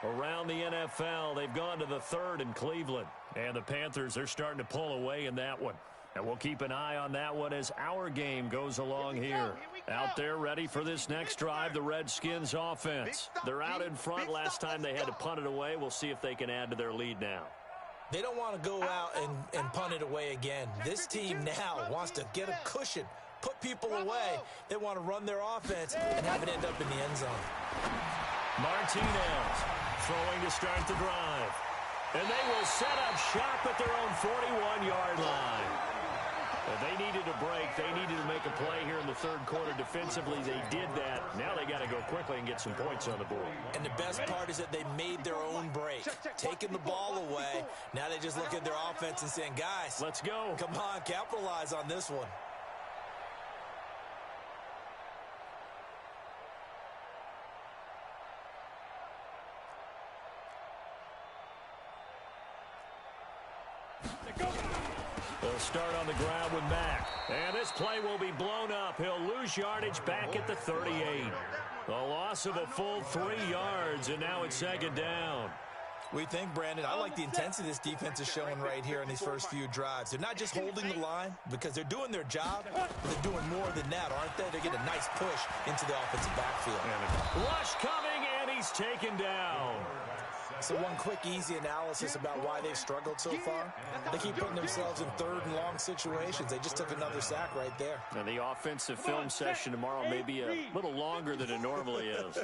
Around the NFL, they've gone to the 3rd in Cleveland. And the Panthers, they're starting to pull away in that one. And we'll keep an eye on that one as our game goes along here. Out there ready for this next drive, the Redskins offense. They're out in front. Last time they had to punt it away. We'll see if they can add to their lead now. They don't want to go out and punt it away again. This team now wants to get a cushion, put people away. They want to run their offense and have it end up in the end zone. Martinez throwing to start the drive. And they will set up shop at their own 41-yard line. And they needed a break. They needed to make a play here in the 3rd quarter defensively. They did that. Now they got to go quickly and get some points on the board. And the best part is that they made their own break, taking the ball away. Now they just look at their offense and saying, guys, let's go. Come on, capitalize on this one. They'll start on the ground with Mack. And this play will be blown up. He'll lose yardage back at the 38. A loss of a full 3 yards, and now it's 2nd down. We think, Brandon, I like the intensity this defense is showing right here in these first few drives. They're not just holding the line because they're doing their job, but they're doing more than that, aren't they? They're getting a nice push into the offensive backfield. Rush coming, and he's taken down. So one quick, easy analysis about why they've struggled so far. They keep putting themselves in 3rd and long situations. They just took another sack right there. And the offensive film session tomorrow may be a little longer than it normally is.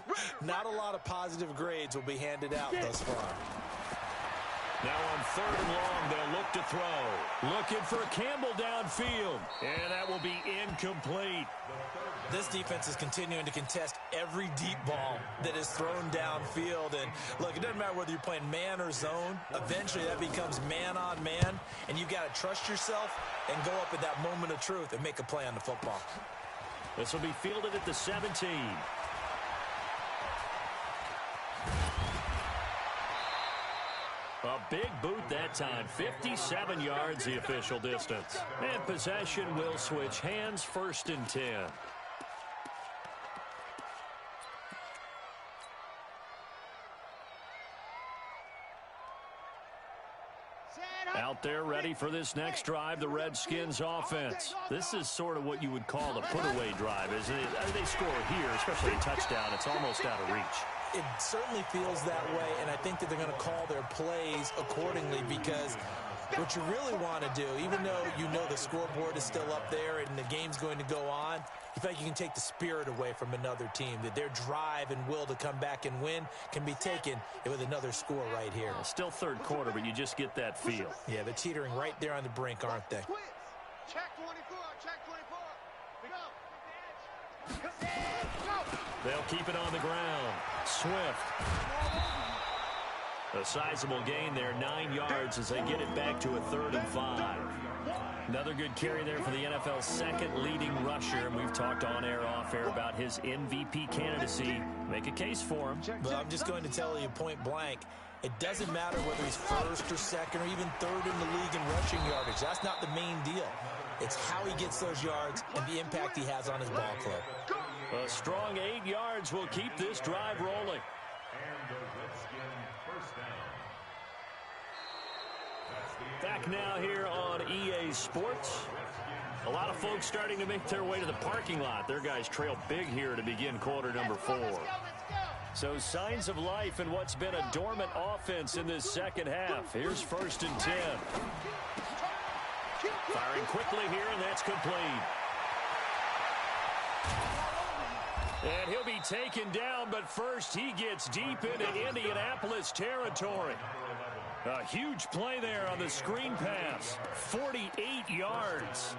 Not a lot of positive grades will be handed out thus far. Now on 3rd and long, they'll look to throw. Looking for Campbell downfield. And that will be incomplete. This defense is continuing to contest every deep ball that is thrown downfield. And look, it doesn't matter whether you're playing man or zone. Eventually, that becomes man on man. And you've got to trust yourself and go up at that moment of truth and make a play on the football. This will be fielded at the 17. A big boot that time. 57 yards the official distance. And possession will switch hands, 1st and 10. Out there ready for this next drive, the Redskins offense. This is sort of what you would call a put-away drive, isn't it? They score here, especially a touchdown. It's almost out of reach. It certainly feels that way, and I think that they're going to call their plays accordingly because what you really want to do, even though you know the scoreboard is still up there and the game's going to go on, you feel like you can take the spirit away from another team, that their drive and will to come back and win can be taken with another score right here. Still 3rd quarter, but you just get that feel. Yeah, they're teetering right there on the brink, aren't they? Check 24, check 24. Go. They'll keep it on the ground. Swift. A sizable gain there, 9 yards as they get it back to a 3rd and 5. Another good carry there for the NFL's 2nd leading rusher, and we've talked on air, off air about his MVP candidacy. Make a case for him. But I'm just going to tell you point blank, it doesn't matter whether he's 1st or 2nd or even 3rd in the league in rushing yardage. That's not the main deal. It's how he gets those yards and the impact he has on his ball club. A strong 8 yards will keep this drive rolling. And the Redskin 1st down. Back now here on EA Sports. A lot of folks starting to make their way to the parking lot. Their guys trail big here to begin quarter number 4. So signs of life in what's been a dormant offense in this 2nd half. Here's 1st and 10. Firing quickly here, and that's complete. And he'll be taken down, but first he gets deep into Indianapolis territory. A huge play there on the screen pass. 48 yards.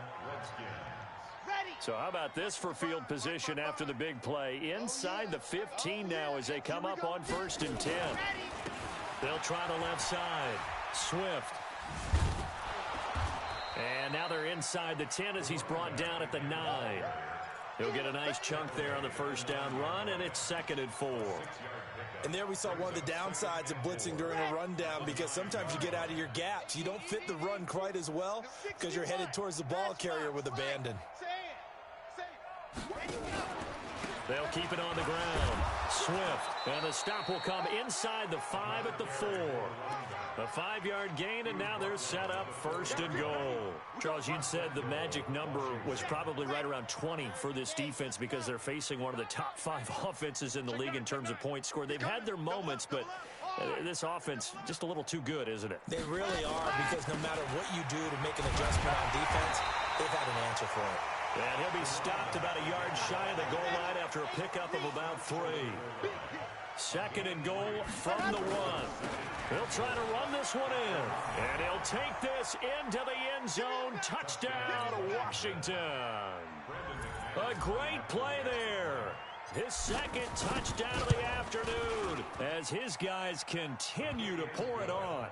So how about this for field position after the big play? Inside the 15 now as they come up on 1st and 10. They'll try the left side. Swift. And now they're inside the 10 as he's brought down at the 9. He'll get a nice chunk there on the first down run, and it's 2nd and 4. And there we saw one of the downsides of blitzing during a rundown, because sometimes you get out of your gaps. You don't fit the run quite as well because you're headed towards the ball carrier with abandon. They'll keep it on the ground. Swift. And the stop will come inside the 5 at the 4. A 5-yard gain, and now they're set up 1st and goal. Charles, you'd said the magic number was probably right around 20 for this defense because they're facing one of the top 5 offenses in the league in terms of points scored. They've had their moments, but this offense just a little too good, isn't it? They really are, because no matter what you do to make an adjustment on defense, they've had an answer for it. And he'll be stopped about a yard shy of the goal line after a pickup of about 3. 2nd and goal from the run. He'll try to run this one in. And he'll take this into the end zone. Touchdown, Washington. A great play there. His 2nd touchdown of the afternoon as his guys continue to pour it on.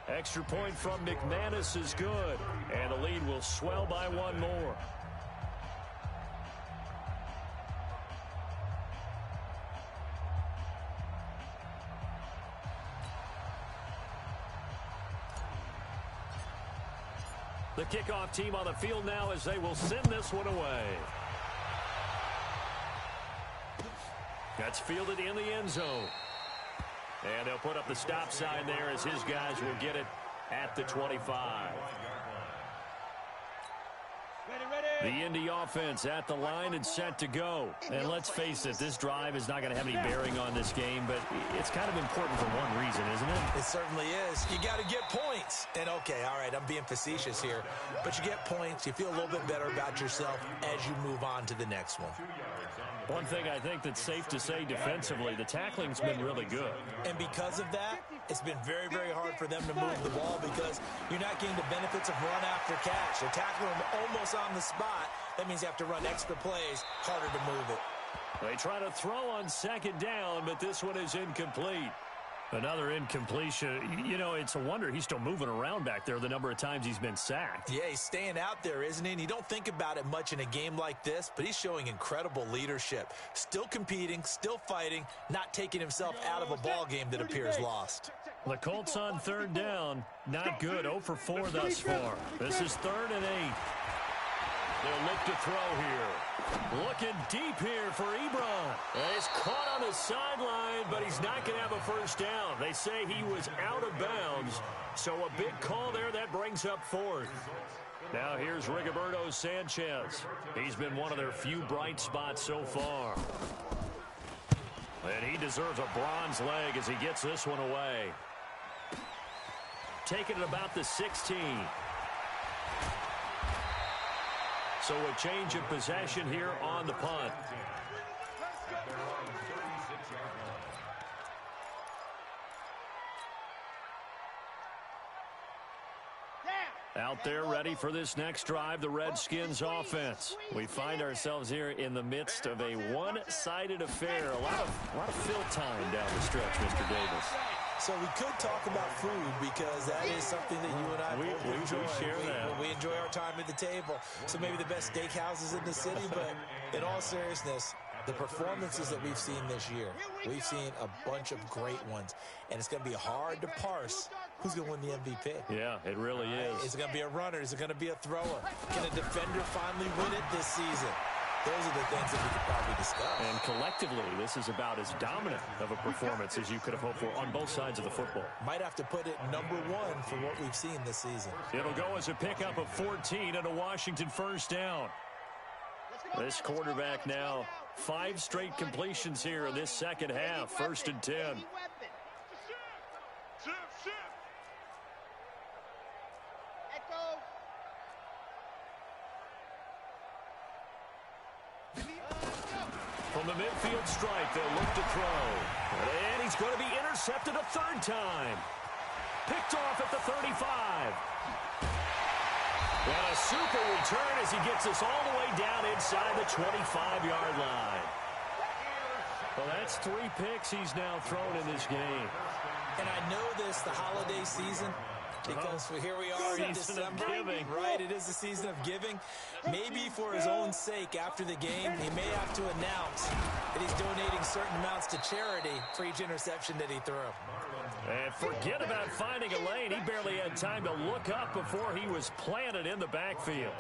Extra point from McManus is good. And the lead will swell by 1 more. The kickoff team on the field now as they will send this one away. That's fielded in the end zone. And they'll put up the stop sign there as his guys will get it at the 25. The Indy offense at the line and set to go. And let's face it, this drive is not going to have any bearing on this game, but it's kind of important for one reason, isn't it? It certainly is. You got to get points. And, okay, all right, I'm being facetious here. But you get points. You feel a little bit better about yourself as you move on to the next one. One thing I think that's safe to say defensively, the tackling's been really good. And because of that, it's been very, very hard for them to move the ball because you're not getting the benefits of run after catch. They're tackling them almost on the spot. That means you have to run extra plays, harder to move it. They try to throw on 2nd down, but this one is incomplete. Another incompletion. You know, it's a wonder he's still moving around back there the number of times he's been sacked. Yeah, he's staying out there, isn't he? And you don't think about it much in a game like this, but he's showing incredible leadership. Still competing, still fighting, not taking himself out of a ball game that appears lost. The Colts on 3rd down. Not good. 0 for 4 thus far. This is 3rd and 8. They'll look to throw here. Looking deep here for Ebron. He's caught on the sideline, but he's not going to have a first down. They say he was out of bounds. So a big call there. That brings up 4th. Now here's Rigoberto Sanchez. He's been one of their few bright spots so far. And he deserves a bronze leg as he gets this one away. Taking it about the 16. So a change of possession here on the punt. Out there ready for this next drive, the Redskins offense. We find ourselves here in the midst of a one-sided affair. A lot of fill time down the stretch, Mr. Davis. So we could talk about food because that is something that you and I both enjoy. We share that. We enjoy our time at the table. So maybe the best steakhouses in the city, but in all seriousness, the performances that we've seen this year, we've seen a bunch of great ones. And it's going to be hard to parse who's going to win the MVP. Yeah, it really is. Is it going to be a runner? Is it going to be a thrower? Can a defender finally win it this season? Those are the things that we could probably discuss. And collectively, this is about as dominant of a performance as you could have hoped for on both sides of the football. Might have to put it number 1 for what we've seen this season. It'll go as a pickup of 14 and a Washington first down. This quarterback now 5 straight completions here in this second half. 1st and 10. From From the midfield stripe, they'll look to throw. And he's going to be intercepted a third time. Picked off at the 35. And a super return as he gets us all the way down inside the 25-yard line. Well, that's 3 picks he's now thrown in this game. And I know this, the holiday season, because here we are in December. Right, it is the season of giving. Maybe for his own sake, after the game, he may have to announce that he's donating certain amounts to charity for each interception that he threw. And forget about finding a lane. He barely had time to look up before he was planted in the backfield.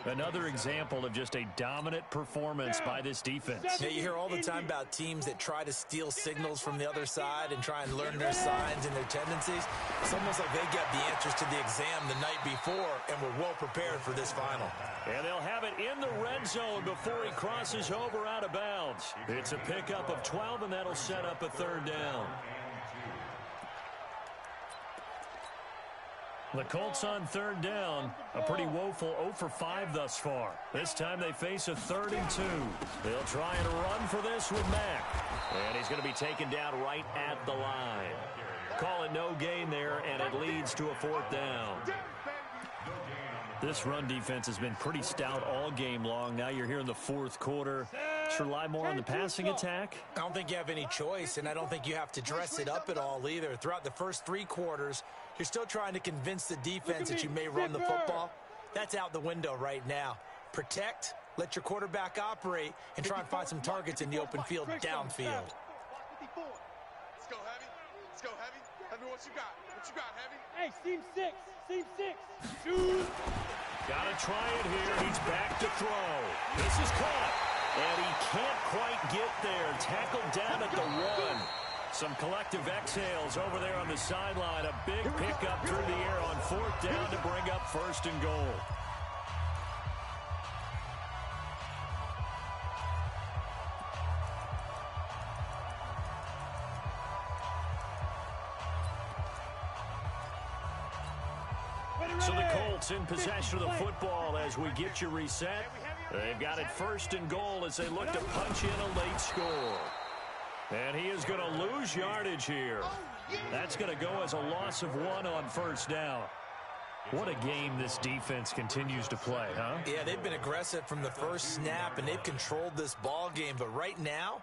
Another example of just a dominant performance by this defense. Yeah, you hear all the time about teams that try to steal signals from the other side and try and learn their signs and their tendencies. It's almost like they got the answers to the exam the night before and were well prepared for this final. And they'll have it in the red zone before he crosses over out of bounds. It's a pickup of 12, and that'll set up a third down. The Colts on third down, a pretty woeful 0 for 5 thus far. This time they face a 3rd and 2. They'll try and run for this with Mack. And he's going to be taken down right at the line. Call it no gain there, and it leads to a 4th down. This run defense has been pretty stout all game long. Now you're here in the 4th quarter. Should rely more on the passing attack? I don't think you have any choice, and I don't think you have to dress it up at all either. Throughout the first 3 quarters, you're still trying to convince the defense that you may run the football. That's out the window right now. Protect, let your quarterback operate, and try and find some targets in the open field downfield. Let's go, Heavy. Let's go, Heavy. Heavy, what you got? What you got, Heavy? Hey, seam 6. Seam 6. Shoot. Gotta try it here. He's back to throw. This is caught. And he can't quite get there. Tackled down at the 1. Some collective exhales over there on the sideline. A big pickup through the air on 4th down to bring up 1st and goal. So the Colts in possession of the football as we get you reset. They've got it 1st and goal as they look to punch in a late score. And he is going to lose yardage here. That's going to go as a loss of 1 on 1st down. What a game this defense continues to play, huh? Yeah, they've been aggressive from the first snap, and they've controlled this ball game. But right now,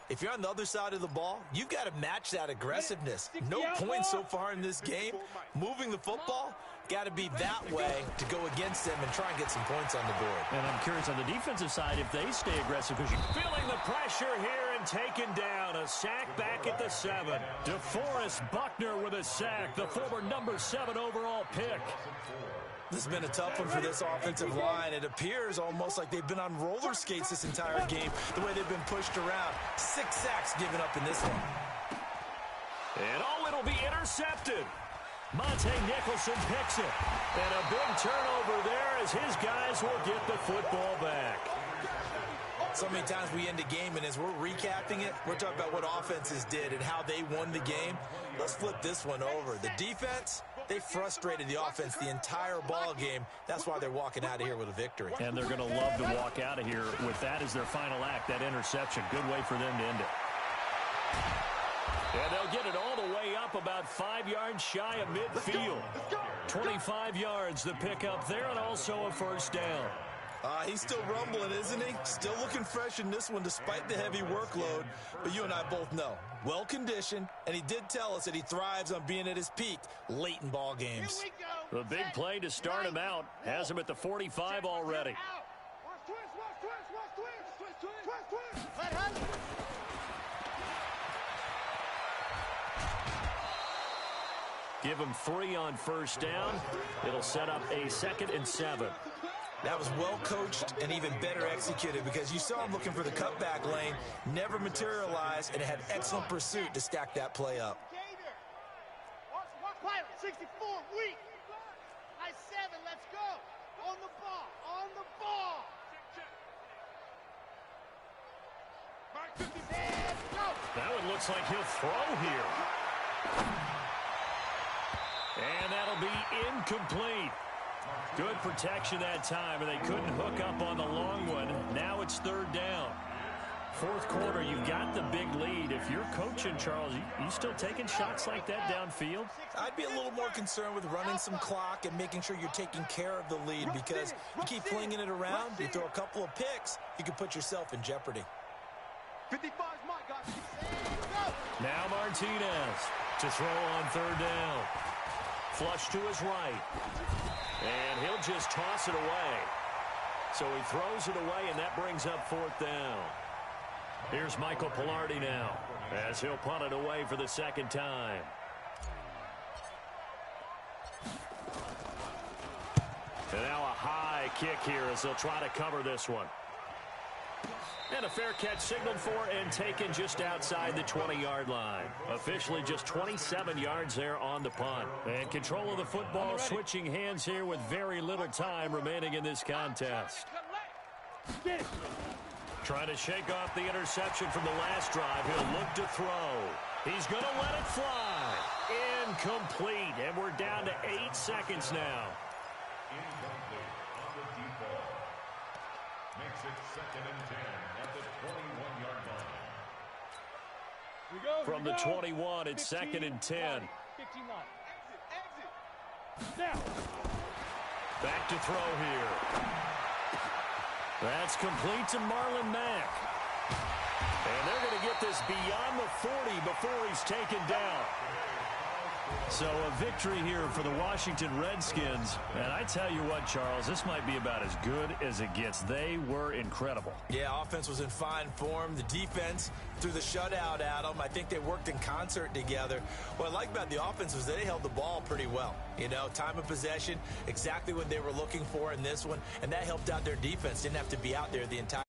if you're on the other side of the ball, you've got to match that aggressiveness. No points so far in this game. Moving the football, got to be that way to go against them and try and get some points on the board. And I'm curious on the defensive side if they stay aggressive, because you're feeling the pressure here and taken down. A sack back at the 7. DeForest Buckner with a sack, the former number 7 overall pick. This has been a tough one for this offensive line. It appears almost like they've been on roller skates this entire game, the way they've been pushed around. 6 sacks given up in this one. And it'll be intercepted. Monte Nicholson picks it. And a big turnover there as his guys will get the football back. So many times we end a game, and as we're recapping it, we're talking about what offenses did and how they won the game. Let's flip this one over. The defense, they frustrated the offense the entire ball game. That's why they're walking out of here with a victory. And they're going to love to walk out of here with that as their final act, that interception. Good way for them to end it. And they'll get it all the way up about 5 yards shy of midfield. 25 yards the pickup there, and also a 1st down. He's still rumbling, isn't he? Still looking fresh in this one despite the heavy workload. But you and I both know, well-conditioned, and he did tell us that he thrives on being at his peak late in ball games. The big play to start him out has him at the 45 already. Give him 3 on 1st down. It'll set up a 2nd and 7. That was well coached and even better executed, because you saw him looking for the cutback lane, never materialized, and had excellent pursuit to stack that play up. 64, weak. High 7, let's go. On the ball, on the ball. That one looks like he'll throw here. And that'll be incomplete. Good protection that time, and they couldn't hook up on the long one. Now it's 3rd down. Fourth quarter, you've got the big lead. If you're coaching, Charles, you still taking shots like that downfield? I'd be a little more concerned with running some clock and making sure you're taking care of the lead, because you keep flinging it around, you throw a couple of picks, you can put yourself in jeopardy. 55 is my guy. Now Martinez to throw on third down. Flush to his right. And he'll just toss it away. So he throws it away, and that brings up fourth down. Here's Michael Pilardi now, as he'll punt it away for the second time. And now a high kick here as they'll try to cover this one. And a fair catch signaled for and taken just outside the 20-yard line. Officially just 27 yards there on the punt. And control of the football switching hands here with very little time remaining in this contest. Trying to shake off the interception from the last drive. He'll look to throw. He's going to let it fly. Incomplete. And we're down to 8 seconds now. Incomplete on the deep ball. Makes it 2nd and 10 at the 21-yard line. From the 21, it's 2nd and 10. 15 line. Exit. Now. Back to throw here. That's complete to Marlon Mack. And they're going to get this beyond the 40 before he's taken down. So a victory here for the Washington Redskins. And I tell you what, Charles, this might be about as good as it gets. They were incredible. Yeah, offense was in fine form. The defense threw the shutout at them. I think they worked in concert together. What I like about the offense was they held the ball pretty well. You know, time of possession, exactly what they were looking for in this one. And that helped out their defense. Didn't have to be out there the entire